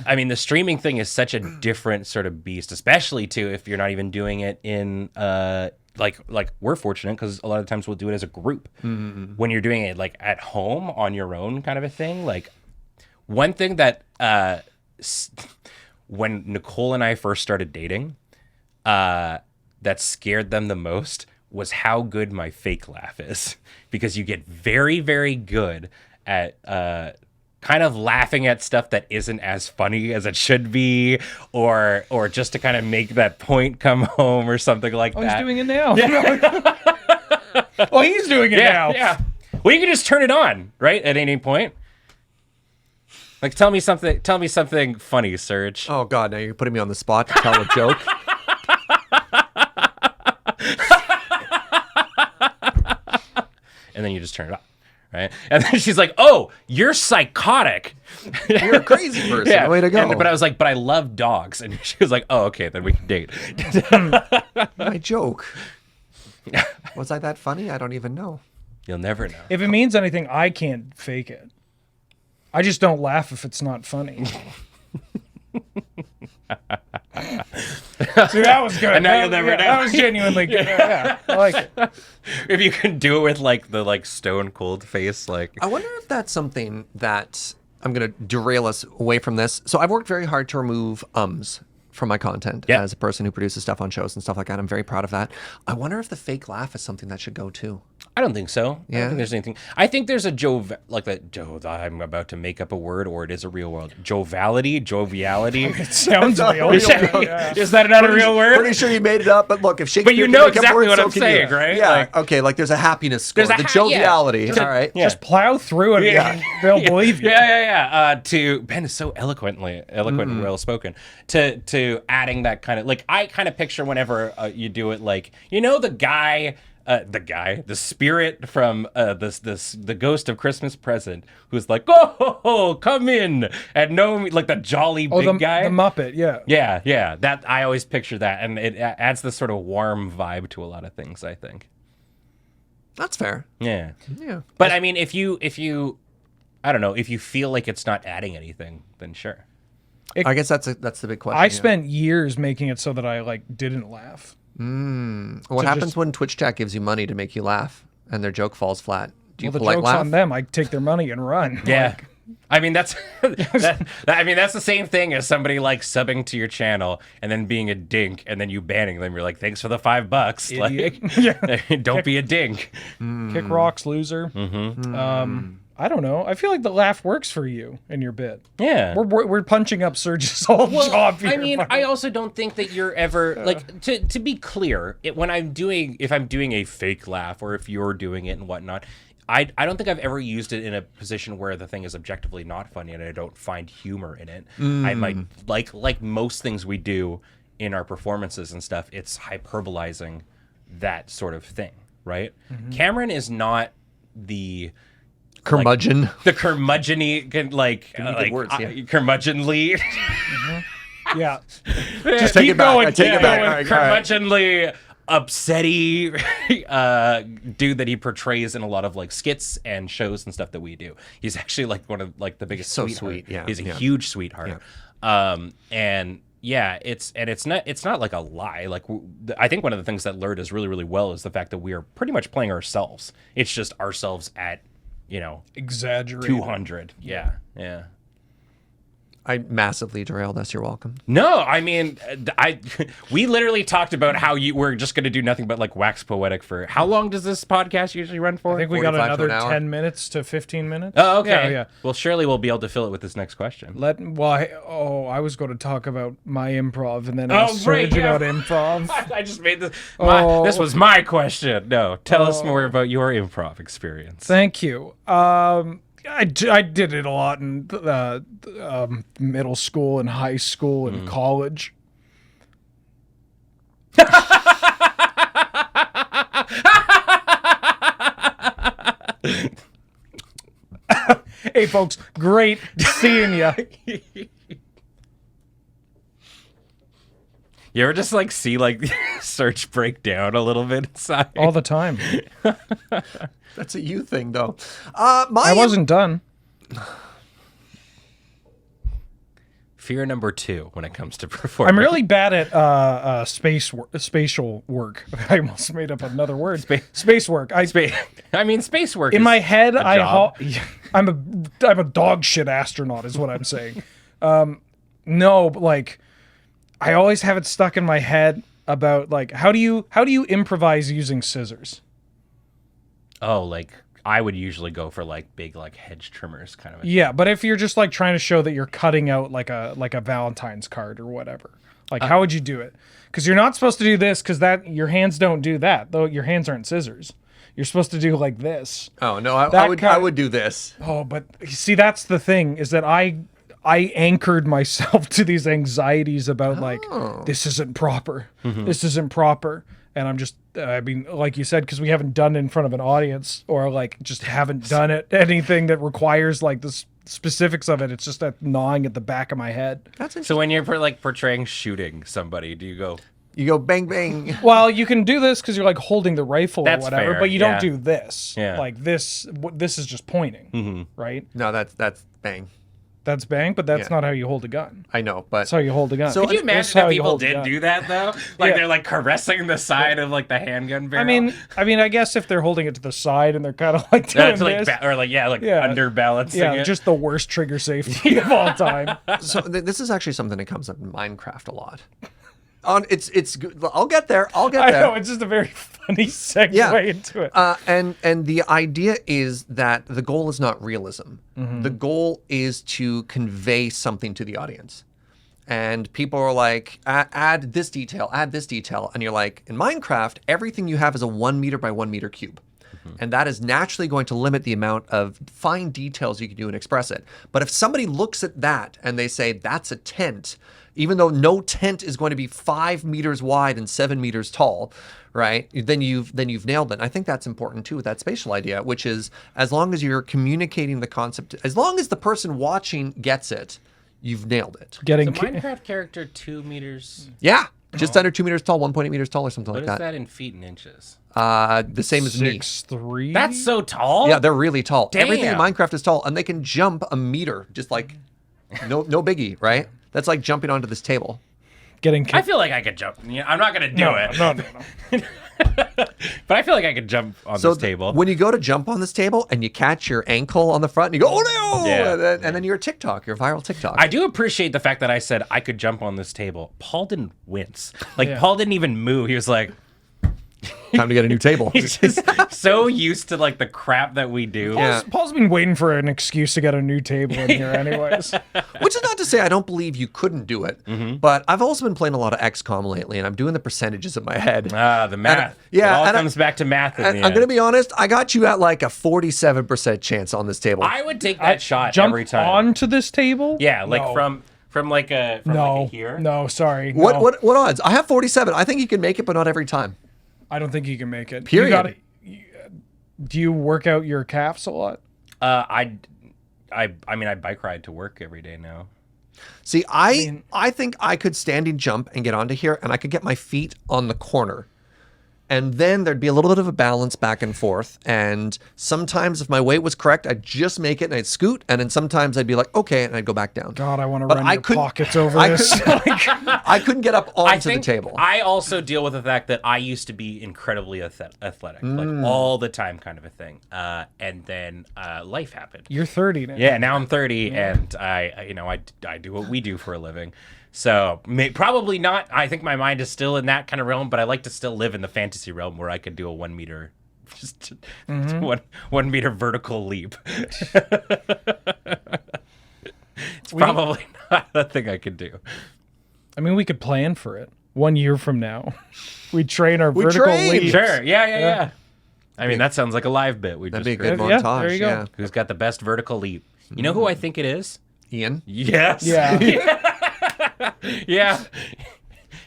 I mean, the streaming thing is such a different sort of beast, especially too if you're not even doing it in like we're fortunate because a lot of times we'll do it as a group. Mm-hmm. When you're doing it like at home on your own kind of a thing. Like one thing that when Nicole and I first started dating, that scared them the most was how good my fake laugh is. Because you get very, very good at kind of laughing at stuff that isn't as funny as it should be, or just to kind of make that point come home or something like that.
He's doing it now. Yeah. Well, he's doing it now.
Yeah. Well, you can just turn it on, right, at any point. Like, tell me something funny, Serge.
Oh God, now you're putting me on the spot to tell a joke.
And then you just turn it off, right? And then she's like, "Oh, you're psychotic.
You're a crazy person.
Yeah.
Way to go."
But I was like, "But I love dogs." And she was like, "Oh, okay, then we can date."
My joke. Was I that funny? I don't even know.
You'll never know.
If it means anything, I can't fake it. I just don't laugh if it's not funny. See, that was good.
And now you'll never know.
That was genuinely good. Yeah, I like it.
If you can do it with like the stone cold face, like
I wonder if that's something that I'm going to derail us away from this. So I've worked very hard to remove ums from my content as a person who produces stuff on shows and stuff like that. I'm very proud of that. I wonder if the fake laugh is something that should go too.
I don't think so.
Yeah.
I don't think there's anything. I think there's a I'm about to make up a word, or it is a real word. Joviality.
It sounds real.
Yeah. Is that not a real word?
Pretty sure you made it up, but look, if Shakespeare
But you know
can make up
exactly
words,
what
so
I'm
can
saying,
you.
right?
Yeah.
Like,
Okay, like there's a happiness score.
There's a
The joviality. All right.
Yeah.
Just plow through it.
Yeah.
They'll believe you.
Yeah. Ben is so eloquent and well spoken. To adding that kind of like, I kind of picture whenever you do it, like, you know, the spirit from the Ghost of Christmas Present, who's like, oh, come in, and like the jolly big guy,
the Muppet, yeah.
Yeah. That I always picture that, and it adds this sort of warm vibe to a lot of things, I think.
That's fair.
Yeah.
Yeah.
But I mean, if you, I don't know, if you feel like it's not adding anything, then sure.
I guess that's the big question.
I spent years making it so that I like didn't laugh.
What happens when Twitch chat gives you money to make you laugh and their joke falls flat? Do you
The
polite
joke's
laugh?
on them. I take their money and run.
Yeah. I mean, that's that's the same thing as somebody like subbing to your channel and then being a dink and then you banning them. You're like, thanks for the $5. Like, don't be a dink.
Kick rocks, loser. Mm-hmm. I don't know. I feel like the laugh works for you in your bit.
Yeah.
We're punching up Serge's whole job here.
I mean, I also don't think that you're ever like to be clear. If I'm doing a fake laugh or if you're doing it and whatnot, I don't think I've ever used it in a position where the thing is objectively not funny and I don't find humor in it. I might like most things we do in our performances and stuff. It's hyperbolizing that sort of thing, right? Mm-hmm. Cameron is not the
curmudgeon.
The curmudgeon-y, curmudgeonly.
Mm-hmm. Yeah.
Just take it back. I take it back. All right.
Curmudgeonly, upsetty dude that he portrays in a lot of like skits and shows and stuff that we do. He's actually like one of like the biggest
so
sweetheart.
sweet. Yeah.
He's a huge sweetheart. Yeah. And Yeah, it's not like a lie. Like I think one of the things that LRR does really really well is the fact that we are pretty much playing ourselves. It's just ourselves at,
Exaggerated.
200. Yeah. Yeah.
I massively derailed us. You're welcome.
No, I mean, we literally talked about how we're just going to do nothing but like wax poetic for how long does this podcast usually run for?
I think we got
45 to
another
an hour.
10 minutes to 15 minutes.
Oh, okay.
Yeah.
Well, surely we'll be able to fill it with this next question.
I was going to talk about my improv and then
Oh,
ask Serge
right, yeah.
about improv.
I just made this.
Oh.
This was my question. No, tell us more about your improv experience.
Thank you. I did it a lot in middle school and high school and college. Hey, folks, great seeing you.
You ever just like see like Serge break down a little bit inside?
All the time.
That's a you thing, though.
I wasn't done.
Fear number 2 when it comes to performing.
I'm really bad at spatial work. I almost made up another word. Space work.
I mean, space work.
In
is
my head,
a job.
I'm a dog shit astronaut, is what I'm saying. No, but like, I always have it stuck in my head about like how do you improvise using scissors?
Oh, like I would usually go for like big like hedge trimmers kind of.
Yeah, but if you're just like trying to show that you're cutting out like a Valentine's card or whatever, like how would you do it? Because you're not supposed to do this because that your hands don't do that. Though your hands aren't scissors. You're supposed to do like this.
Oh no, I would do this.
Oh, but see, that's the thing is that I anchored myself to these anxieties about like this isn't proper. This isn't proper. And I'm just, I mean, like you said, because we haven't done it in front of an audience or like just haven't done it, anything that requires like the specifics of it. It's just that gnawing at the back of my head.
That's interesting.
So when you're like portraying shooting somebody, do you go?
You go bang bang.
Well, you can do this because you're like holding the rifle
That's
or whatever,
fair,
but you
yeah.
don't do this.
Yeah.
Like this is just pointing, right?
No, that's bang.
That's bang, but that's
Yeah.
not how you hold a gun.
I know, but
That's how you hold a gun.
So-
Could you
That's
imagine
how
if
you
people
hold a
did
gun.
do that though? Like
Yeah.
they're like caressing the side of like the handgun barrel.
I mean, I guess if they're holding it to the side and they're kind of like doing
That's like
this,
or like
Yeah.
underbalancing
yeah,
it.
just the worst trigger safety of all time.
so this is actually something that comes up in Minecraft a lot. It's good. I'll get there.
I
there.
know it's just a very funny segue
Yeah.
into it.
And the idea is that the goal is not realism. The goal is to convey something to the audience. And people are like, add this detail, and you're like, in Minecraft, everything you have is a 1 meter by 1 meter cube. And that is naturally going to limit the amount of fine details you can do and express it. But if somebody looks at that and they say that's a tent, even though no tent is going to be 5 meters wide and 7 meters tall, right? Then you've nailed it. And I think that's important too with that spatial idea, which is as long as you're communicating the concept, as long as the person watching gets it, you've nailed it.
Getting
So Minecraft character 2 meters.
Yeah, just under 2 meters tall, 1.8 meters tall, or something
What
like
is
that.
that in feet and inches?
The same as me.
6'3".
That's so tall.
Yeah, they're really tall. Everything in
Damn.
Minecraft is tall, and they can jump a meter, just like no biggie, right? That's like jumping onto this table.
getting.
I feel like I could jump. Yeah, I'm not gonna do it.
No.
But I feel like I could jump on
So
this table.
when you go to jump on this table and you catch your ankle on the front and you go, oh no!
Yeah.
And then you're a TikTok, you're a viral TikTok.
I do appreciate the fact that I said I could jump on this table. Paul didn't wince. Like
Yeah.
Paul didn't even move. He was like,
Time to get a new table.
he's just so used to like the crap that we do.
Yeah.
Paul's been waiting for an excuse to get a new table in here, anyways.
Which is not to say I don't believe you couldn't do it, but I've also been playing a lot of XCOM lately, and I'm doing the percentages in my head.
Ah, the math.
yeah,
It all
and
comes back to math in
And
the
I'm
end.
going to be honest, I got you at like a 47% chance on this table.
I would take that shot
Jump
every time.
onto this table?
Yeah, like
No.
from like a here.
No, sorry.
What,
no.
what odds? I have 47. I think you can make it, but not every time.
I don't think you can make it.
Period.
Do you work out your calves a lot?
I mean I bike ride to work every day now.
See, I think I could standing jump and get onto here, and I could get my feet on the corner And then there'd be a little bit of a balance back and forth. And sometimes if my weight was correct, I'd just make it and I'd scoot. And then sometimes I'd be like, okay, and I'd go back down.
God, I want to
But
run
I
your
couldn't-
pockets over
I
this.
I couldn't get up
I
onto the
think
table.
I also deal with the fact that I used to be incredibly athletic, like all the time, kind of a thing. And then life happened.
You're 30 now.
Yeah, now I'm 30, and I do what we do for a living. So probably not. I think my mind is still in that kind of realm, but I like to still live in the fantasy realm where I could do a 1 meter, just 1 meter vertical leap. It's probably not a thing I could do.
I mean, we could plan for it. 1 year from now, we train our vertical
train.
leaps.
Sure. Yeah. I mean, that sounds like a live bit. We
That'd
just
be a good
Yeah,
montage.
there you go.
Who's got the best vertical leap? You know who I think it is?
Ian?
Yes.
Yeah.
Yeah.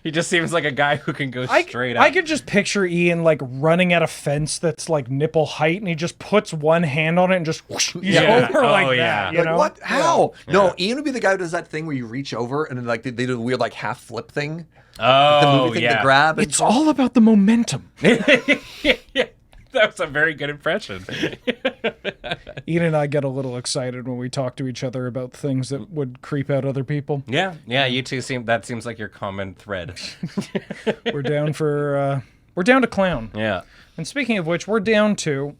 He just seems like a guy who can go straight up.
I could just picture Ian like running at a fence that's like nipple height, and he just puts one hand on it and just whoosh, he's
Yeah.
over
Oh,
like
yeah.
that. You
Like,
know
what? How? No, Ian would be the guy who does that thing where you reach over and then like they do the weird like half flip thing. The
Oh,
movie thing
yeah.
to grab. And
It's all about the momentum.
That was a very good impression.
Ian and I get a little excited when we talk to each other about things that would creep out other people.
Yeah. You two seems like your common thread.
We're down to clown.
Yeah.
And speaking of which, we're down to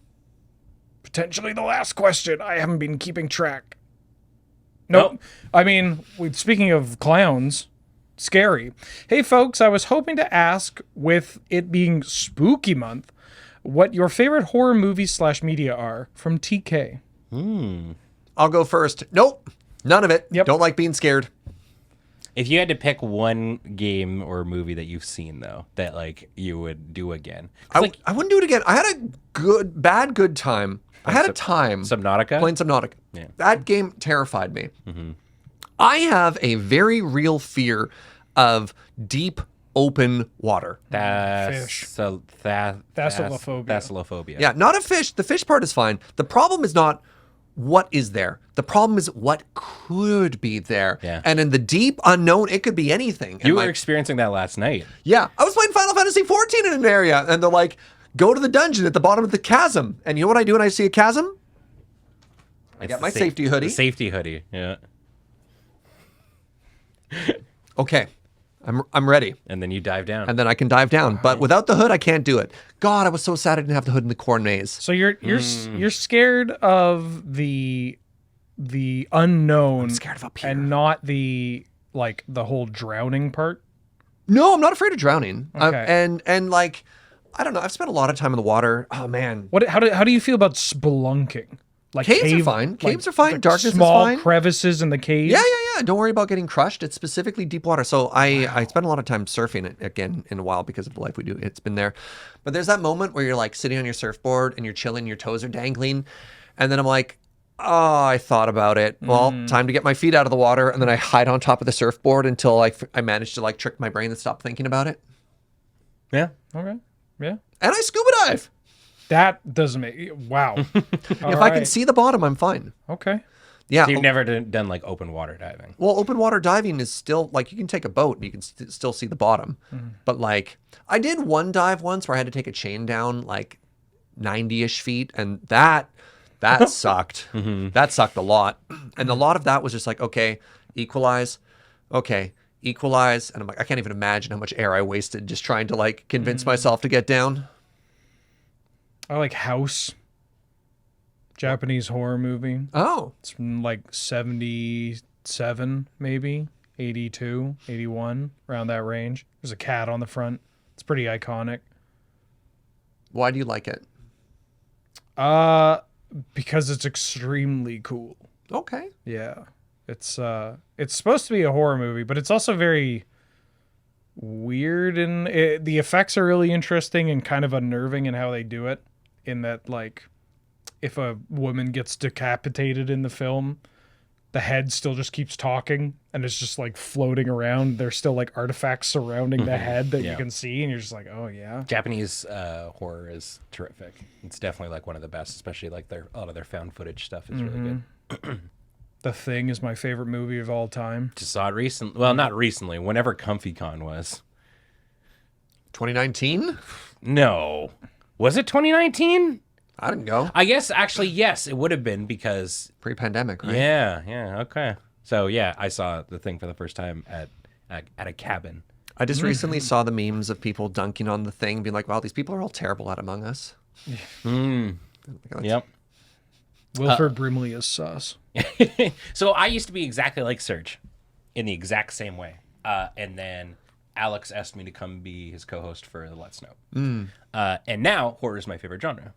potentially the last question. I haven't been keeping track. Nope.
Nope.
I mean, speaking of clowns, scary. Hey, folks, I was hoping to ask, with it being spooky month, what your favorite horror movies / media are from TK.
I'll go first. Nope. None of it.
Yep.
Don't like being scared.
If you had to pick one game or movie that you've seen though that like you would do again,
I wouldn't do it again. I had a good time. I had a time
Subnautica.
playing Subnautica.
Yeah.
That game terrified me. I have a very real fear of deep open water.
Fish.
Thalassophobia. Thalassophobia.
Yeah, not a fish. The fish part is fine. The problem is not what is there. The problem is what could be there.
Yeah.
And in the deep unknown, it could be anything. And
You were experiencing that last night.
yeah, I was playing Final Fantasy 14 in an area, and they're like, go to the dungeon at the bottom of the chasm. And you know what I do when I see a chasm? I got my safety hoodie.
The safety hoodie. Yeah.
Okay, I'm ready.
And then you dive down.
And then I can dive down. But without the hood, I can't do it. God, I was so sad I didn't have the hood in the corn maze.
So you're scared of the unknown.
I'm scared of up here.
And not the whole drowning part.
No, I'm not afraid of drowning.
Okay.
And like, I don't know. I've spent a lot of time in the water. Oh man,
How do you feel about spelunking? Like
Caves are fine. Caves are fine.
like
Darkness is
small
fine.
crevices in the caves.
yeah. Don't worry about getting crushed. It's specifically deep water. So I spent a lot of time surfing it again in a while because of the life we do. It's been there. But there's that moment where you're like sitting on your surfboard and you're chilling, your toes are dangling. And then I'm like, oh, I thought about it. Well, time to get my feet out of the water. And then I hide on top of the surfboard until I managed to like trick my brain and stop thinking about it.
yeah.
Okay. Yeah.
And I scuba dive.
That doesn't make wow.
If I can see the bottom, I'm fine.
Okay.
Yeah.
So you've never done like open water diving.
Well, open water diving is still like you can take a boat and you can still see the bottom. But like I did one dive once where I had to take a chain down like 90-ish feet, and that sucked. That sucked a lot. And a lot of that was just like, okay, equalize. Okay, equalize. And I'm like, I can't even imagine how much air I wasted just trying to like convince myself to get down.
I like House. Japanese horror movie.
Oh,
It's from like 77, maybe 82, 81, around that range. There's a cat on the front. It's pretty iconic.
why do you like it?
Because it's extremely cool.
Okay.
Yeah. It's supposed to be a horror movie, but it's also very weird, and the effects are really interesting and kind of unnerving in how they do it, in that like if a woman gets decapitated in the film, the head still just keeps talking and it's just like floating around. There's still like artifacts surrounding the head that you can see, and you're just like, oh yeah.
Japanese horror is terrific. It's definitely like one of the best, especially like a lot of their found footage stuff is really good.
The Thing is my favorite movie of all time.
Just saw it recently. Well, not recently. Whenever ComfyCon was.
2019?
No. Was it 2019?
I didn't go.
I guess actually yes, it would have been because
Pre-pandemic, right?
yeah, okay. So yeah, I saw the thing for the first time at a cabin.
I just recently saw the memes of people dunking on the thing, being like, wow, these people are all terrible at Among Us.
Yep.
Wilford Brimley is sus.
So I used to be exactly like Serge, in the exact same way, and then Alex asked me to come be his co-host for the Let's Know. And now horror is my favorite genre.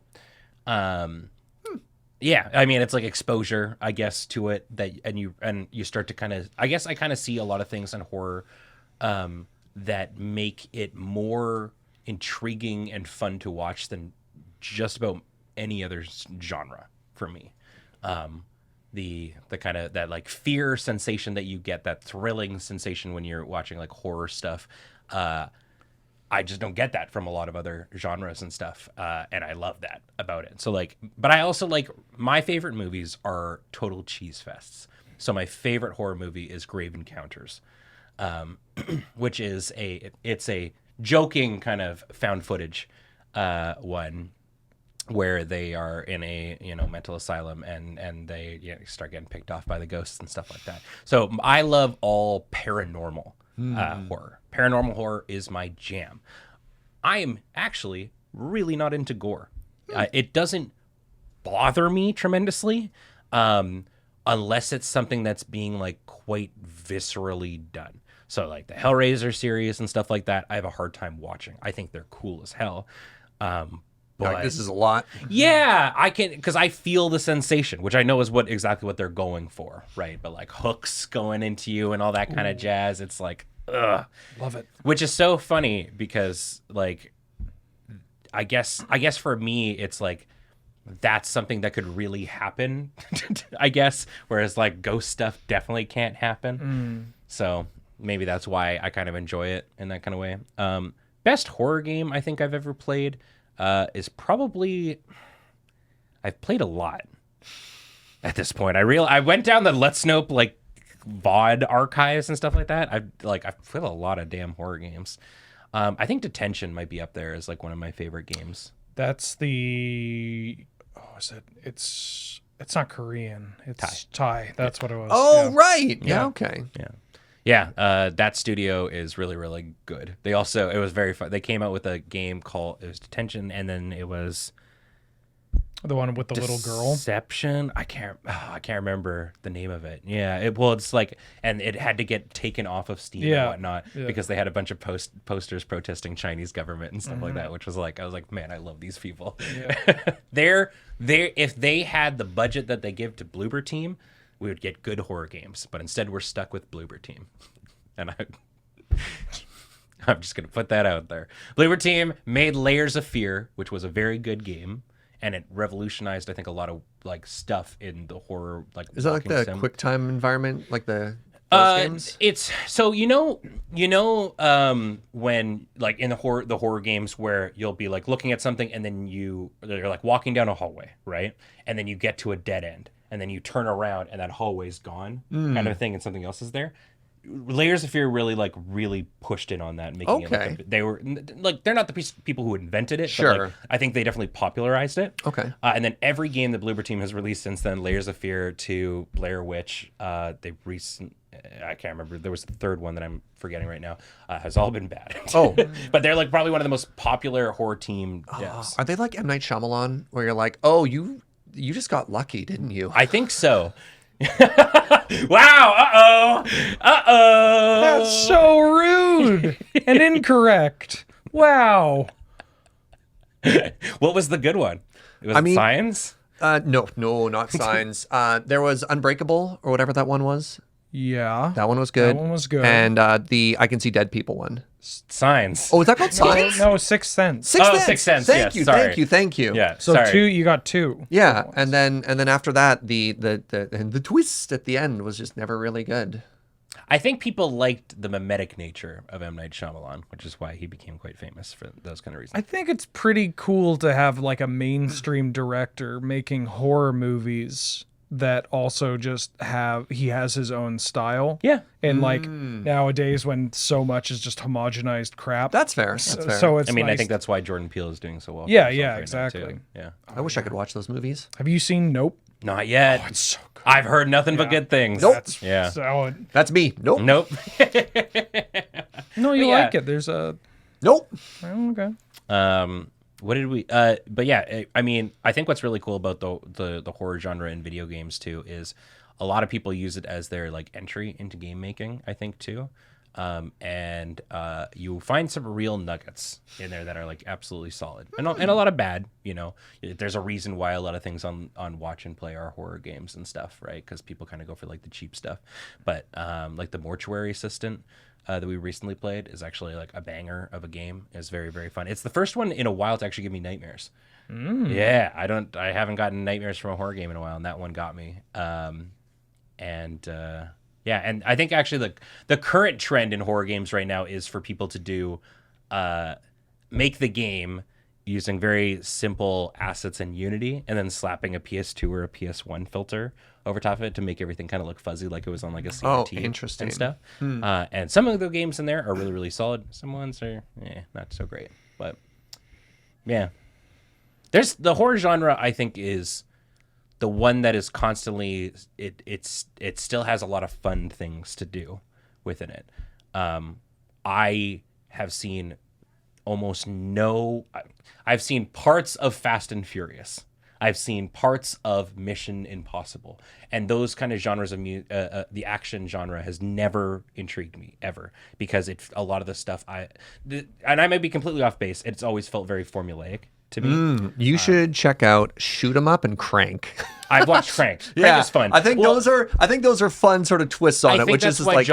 Yeah, I mean it's like exposure, I guess, to it and you start to kind of, I guess I kind of see a lot of things in horror that make it more intriguing and fun to watch than just about any other genre for me. The kind of that like fear sensation that you get, that thrilling sensation when you're watching like horror stuff. I just don't get that from a lot of other genres and stuff. And I love that about it. So like, but I also like, my favorite movies are total cheese fests. So my favorite horror movie is Grave Encounters, which is it's a joking kind of found footage one where they are in a mental asylum and they start getting picked off by the ghosts and stuff like that. So I love all paranormal horror. Paranormal horror is my jam. I am actually really not into gore. It doesn't bother me tremendously unless it's something that's being like quite viscerally done. So like the Hellraiser series and stuff like that, I have a hard time watching. I think they're cool as hell. But
Like, this is a lot.
yeah, I can, because I feel the sensation, which I know is exactly what they're going for, right? But like hooks going into you and all that kind of jazz, it's like, ugh.
Love it.
Which is so funny because like, I guess for me, it's like, that's something that could really happen, I guess. Whereas like ghost stuff definitely can't happen. So maybe that's why I kind of enjoy it in that kind of way. Best horror game I think I've ever played is probably, I've played a lot at this point. I went down the Let's Nope like VOD archives and stuff like that. I've played a lot of damn horror games. I think Detention might be up there as like one of my favorite games.
That's the, is it? It's not Korean. It's Thai. That's what it was.
Oh,
yeah.
right. Yeah, okay.
Yeah, that studio is really, really good. It was very fun. They came out with a game called, it was Detention, and then it was
The one with the little girl.
Deception. I can't remember the name of it. Yeah, it's like, and it had to get taken off of Steam and whatnot because they had a bunch of posters protesting Chinese government and stuff like that, which was like, I was like, man, I love these people. Yeah. they're if they had the budget that they give to Bloober Team, we would get good horror games, but instead we're stuck with Bloober Team. And I'm just going to put that out there. Bloober Team made Layers of Fear, which was a very good game, and it revolutionized, I think, a lot of like stuff in the horror. Like,
is that like the QuickTime environment, like those games?
It's so when like in the horror games where you'll be like looking at something and then you're like walking down a hallway, right? And then you get to a dead end, and then you turn around and that hallway's gone, kind of a thing, and something else is there. Layers of Fear really pushed in on that, making it like they were like, they're not the people who invented it,
sure,
but like, I think they definitely popularized it.
Okay.
And then every game that Bloober Team has released since then, Layers of Fear to Blair Witch, I can't remember, there was the third one that I'm forgetting right now, has all been bad. But they're like probably one of the most popular horror team devs.
Are they like M. Night Shyamalan, where you're like, oh, you just got lucky, didn't you?
I think so. Wow, uh-oh.
That's so rude and incorrect. Wow.
What was the good one? Was it Signs?
No, not Signs. There was Unbreakable or whatever that one was.
Yeah.
That one was good.
That one was good.
And the I Can See Dead People one.
Signs.
Oh, is that called Signs?
No, Sixth Sense.
Sixth Sense.
Thank you.
Yeah.
So
sorry.
you got two.
Yeah, and then after that, the twist at the end was just never really good.
I think people liked the mimetic nature of M. Night Shyamalan, which is why he became quite famous for those kind of reasons.
I think it's pretty cool to have like a mainstream director making horror movies that also just he has his own style.
Yeah.
And like nowadays when so much is just homogenized crap.
That's fair. That's fair.
So it's
I mean, I
nice.
think that's why Jordan Peele is doing so well. for
Yeah,
himself
yeah,
right now,
exactly.
too. Yeah.
I wish I could watch those movies.
Have you seen Nope?
Not yet.
It's so good.
I've heard nothing but good things.
Nope.
Yeah.
So,
That's me. Nope.
Nope.
no, you
Yeah.
like it. There's a
Nope.
oh, okay.
What did we but yeah, I mean, I think what's really cool about the horror genre in video games too is a lot of people use it as their like entry into game making, I think too. And you find some real nuggets in there that are like absolutely solid, and a lot of bad. You know, there's a reason why a lot of things on Watch and Play are horror games and stuff, right? Because people kind of go for like the cheap stuff. But like the Mortuary Assistant that we recently played is actually like a banger of a game. It's very, very fun. It's the first one in a while to actually give me nightmares. Yeah, I haven't gotten nightmares from a horror game in a while, and that one got me. Yeah, and I think actually the current trend in horror games right now is for people to do make the game using very simple assets in Unity and then slapping a PS2 or a PS1 filter over top of it to make everything kind of look fuzzy like it was on like a CRT
interesting.
and stuff. And some of the games in there are really, really solid. Some ones are not so great. But yeah. There's the horror genre, I think, is the one that is constantly it still has a lot of fun things to do within it. I have seen I've seen parts of Fast and Furious. I've seen parts of Mission Impossible, and those kind of genres of the action genre has never intrigued me ever, because a lot of the stuff and I might be completely off base. It's always felt very formulaic to me.
You should check out Shoot 'em Up and Crank.
I've watched Crank. Crank is fun.
I think those are fun sort of twists on
I
it,
think
which
that's
is
why
like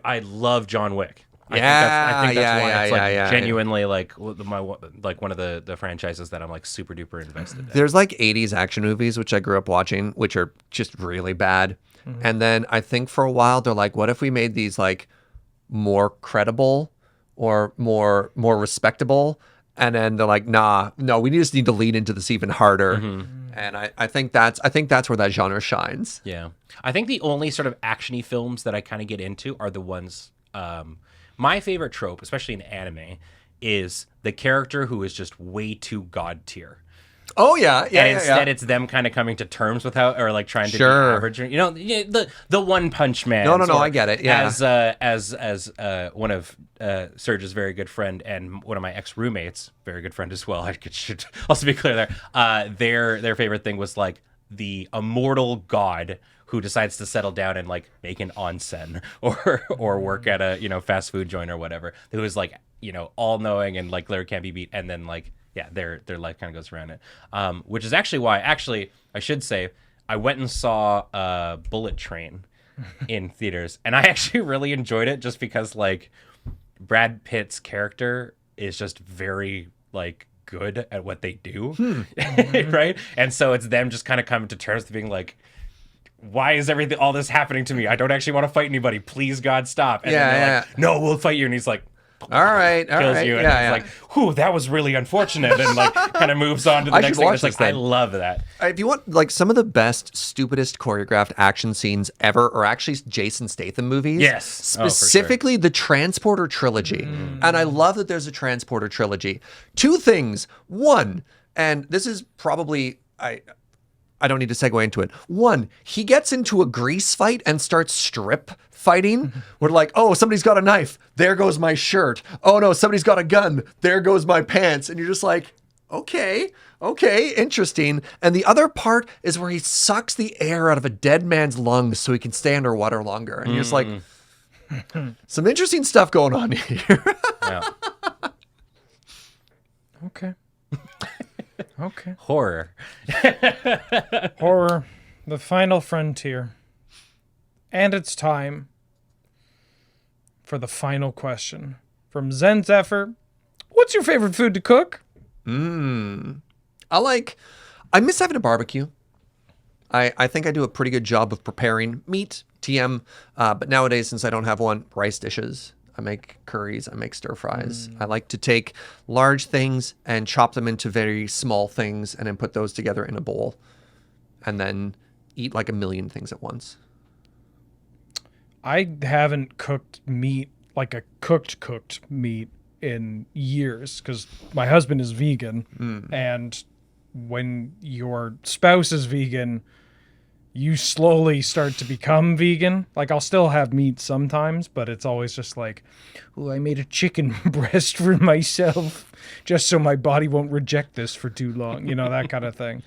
I love John Wick. I think
Yeah,
that's why it's like
yeah.
genuinely like one of the franchises that I'm like super duper invested in.
there's like 80s action movies which I grew up watching, which are just really bad. And then I think for a while they're like, what if we made these like more credible or more respectable? And then they're like, no, we just need to lean into this even harder. And I think that's where that genre shines.
Yeah. I think the only sort of actiony films that I kind of get into are the ones my favorite trope, especially in anime, is the character who is just way too god tier.
Oh yeah.
And instead it's them kind of coming to terms with how, or like trying to be average. You know, the One Punch Man.
No, I get it. Yeah.
As one of Serge's very good friend and one of my ex-roommates, very good friend as well. I should also be clear there. Their favorite thing was like the immortal god who decides to settle down and like make an onsen or work at a fast food joint or whatever. Who is like all knowing and like Larry can't be beat, and then like. Yeah, their life kind of goes around it, which is actually why. Actually, I should say I went and saw Bullet Train in theaters, and I actually really enjoyed it just because like Brad Pitt's character is just very like good at what they do, right? And so it's them just kind of coming to terms with being like, why is all this happening to me? I don't actually want to fight anybody. Please, God, stop. And then they're like, no, we'll fight you. And he's like,
all right.
kills you, and it's like, whew, that was really unfortunate, and like kind of moves on to the next thing. It's like, I love that.
If you want like some of the best, stupidest choreographed action scenes ever, or actually Jason Statham movies.
Yes.
Specifically the Transporter trilogy. And I love that there's a Transporter trilogy. Two things. One, and this is probably I don't need to segue into it. One, he gets into a grease fight and starts strip fighting. We're like, oh, somebody's got a knife. There goes my shirt. Oh no, somebody's got a gun. There goes my pants. And you're just like, okay, interesting. And the other part is where he sucks the air out of a dead man's lungs so he can stay underwater longer. And you're just like, some interesting stuff going on here.
Yeah.
Okay. Okay.
Horror.
Horror, the final frontier. And it's time for the final question. From Zen Zephyr, what's your favorite food to cook?
I miss having a barbecue. I think I do a pretty good job of preparing meat, TM, but nowadays, since I don't have one, rice dishes. I make curries, I make stir fries. I like to take large things and chop them into very small things and then put those together in a bowl. And then eat like a million things at once.
I haven't cooked meat, like a cooked meat, in years because my husband is vegan. And when your spouse is vegan, you slowly start to become vegan. Like, I'll still have meat sometimes, but it's always just like, oh, I made a chicken breast for myself just so my body won't reject this for too long, that kind of thing.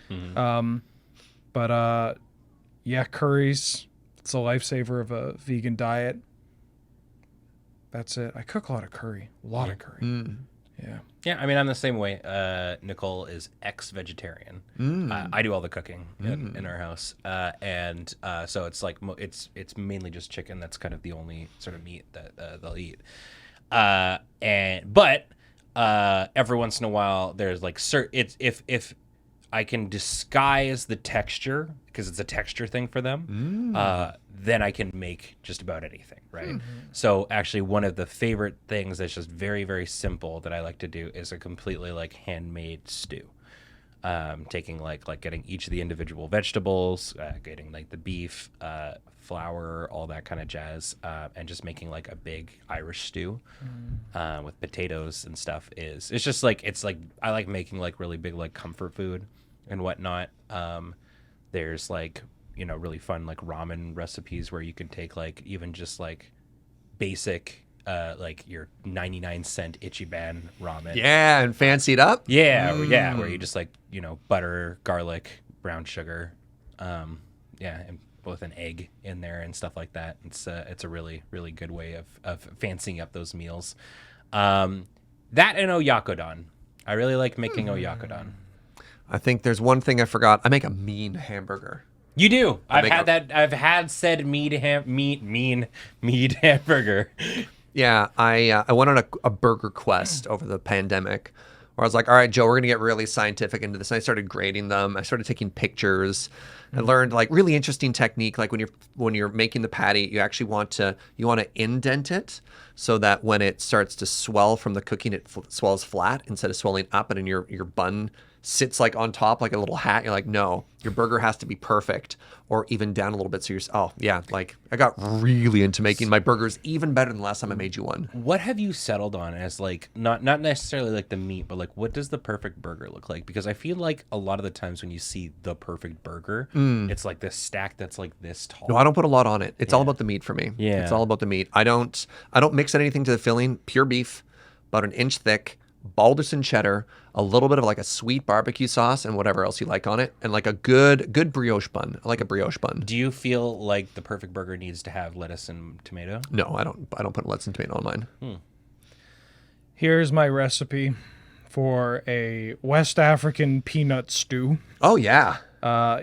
Yeah, curries. It's a lifesaver of a vegan diet. That's it. I cook a lot of curry. Yeah.
Yeah, I mean, I'm the same way. Nicole is ex-vegetarian. I do all the cooking in our house, and so it's like it's mainly just chicken. That's kind of the only sort of meat that they'll eat. But every once in a while, there's like if I can disguise the texture because it's a texture thing for them, then I can make just about anything, right? So actually one of the favorite things that's just very, very simple that I like to do is a completely like handmade stew. Taking like getting each of the individual vegetables, getting like the beef, flour, all that kind of jazz, and just making like a big Irish stew with potatoes and stuff. It's just like I like making like really big like comfort food and whatnot. There's like really fun like ramen recipes where you can take like even just like basic like your 99-cent Ichiban ramen.
Yeah, and fancy it up.
Yeah, where you just like butter, garlic, brown sugar, and both an egg in there and stuff like that. It's a really, really good way of fancying up those meals. That and oyakodon. I really like making oyakodon.
I think there's one thing I forgot. I make a mean hamburger.
You do. I've had said mean hamburger.
Yeah, I went on a burger quest over the pandemic where I was like, all right, Joe, we're going to get really scientific into this. And I started grading them. I started taking pictures. I learned like really interesting technique. Like when you're making the patty, you actually want to indent it so that when it starts to swell from the cooking, it swells flat instead of swelling up, and then your bun sits like on top like a little hat. You're like, no, your burger has to be perfect or even down a little bit. So like I got really into making my burgers even better than the last time I made you one.
What have you settled on as like not necessarily like the meat, but like what does the perfect burger look like? Because I feel like a lot of the times when you see the perfect burger, it's like this stack that's like this tall.
No, I don't put a lot on it. It's all about the meat for me.
Yeah.
It's all about the meat. I don't mix anything to the filling. Pure beef, about an inch thick, Balderson cheddar, a little bit of like a sweet barbecue sauce, and whatever else you like on it, and like a good brioche bun. I like a brioche bun.
Do you feel like the perfect burger needs to have lettuce and tomato?
No, I don't put lettuce and tomato on mine.
Here's my recipe for a West African peanut stew.
Oh yeah.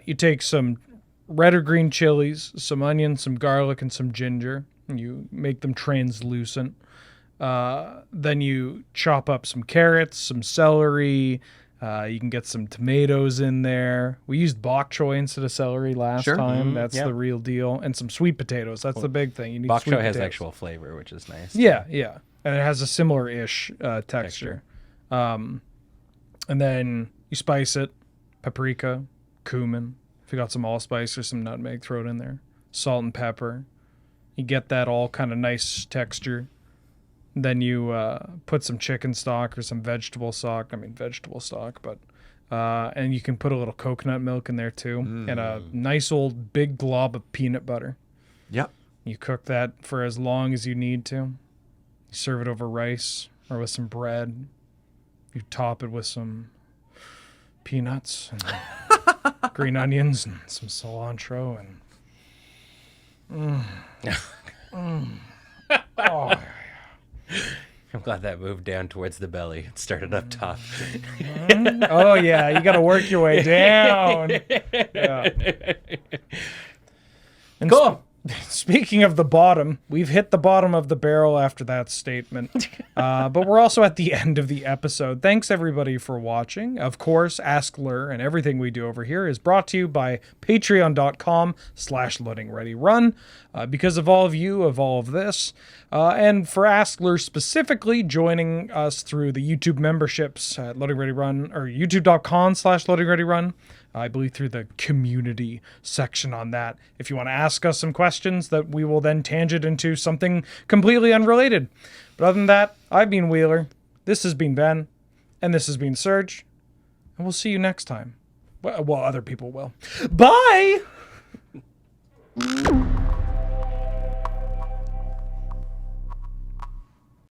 You take some red or green chilies, some onions, some garlic, and some ginger. And you make them translucent. Then you chop up some carrots, some celery. You can get some tomatoes in there. We used bok choy instead of celery last time. That's the real deal. And some sweet potatoes. That's the big thing. You need
bok
sweet
choy has
potatoes.
Actual flavor, which is nice.
Yeah. And it has a similar-ish texture. And then you spice it. Paprika, cumin. If you got some allspice or some nutmeg, throw it in there. Salt and pepper. You get that all kind of nice texture. Then you put some chicken stock or some vegetable stock, but and you can put a little coconut milk in there too, and a nice old big glob of peanut butter.
Yep.
You cook that for as long as you need to. You serve it over rice or with some bread. You top it with some peanuts and green onions and some cilantro and oh.
I'm glad that moved down towards the belly. It started up top.
Oh yeah, you got to work your way down. Yeah. And
Cool.
Speaking of the bottom, we've hit the bottom of the barrel after that statement. But we're also at the end of the episode. Thanks, everybody, for watching. Of course, AskLRR and everything we do over here is brought to you by patreon.com/LoadingReadyRun. Because of all of you, of all of this. And for AskLRR specifically, joining us through the YouTube memberships at LoadingReadyRun or youtube.com/LoadingReadyRun. I believe through the community section on that. If you want to ask us some questions that we will then tangent into something completely unrelated. But other than that, I've been Wheeler. This has been Ben. And this has been Serge. And we'll see you next time. Well, other people will. Bye!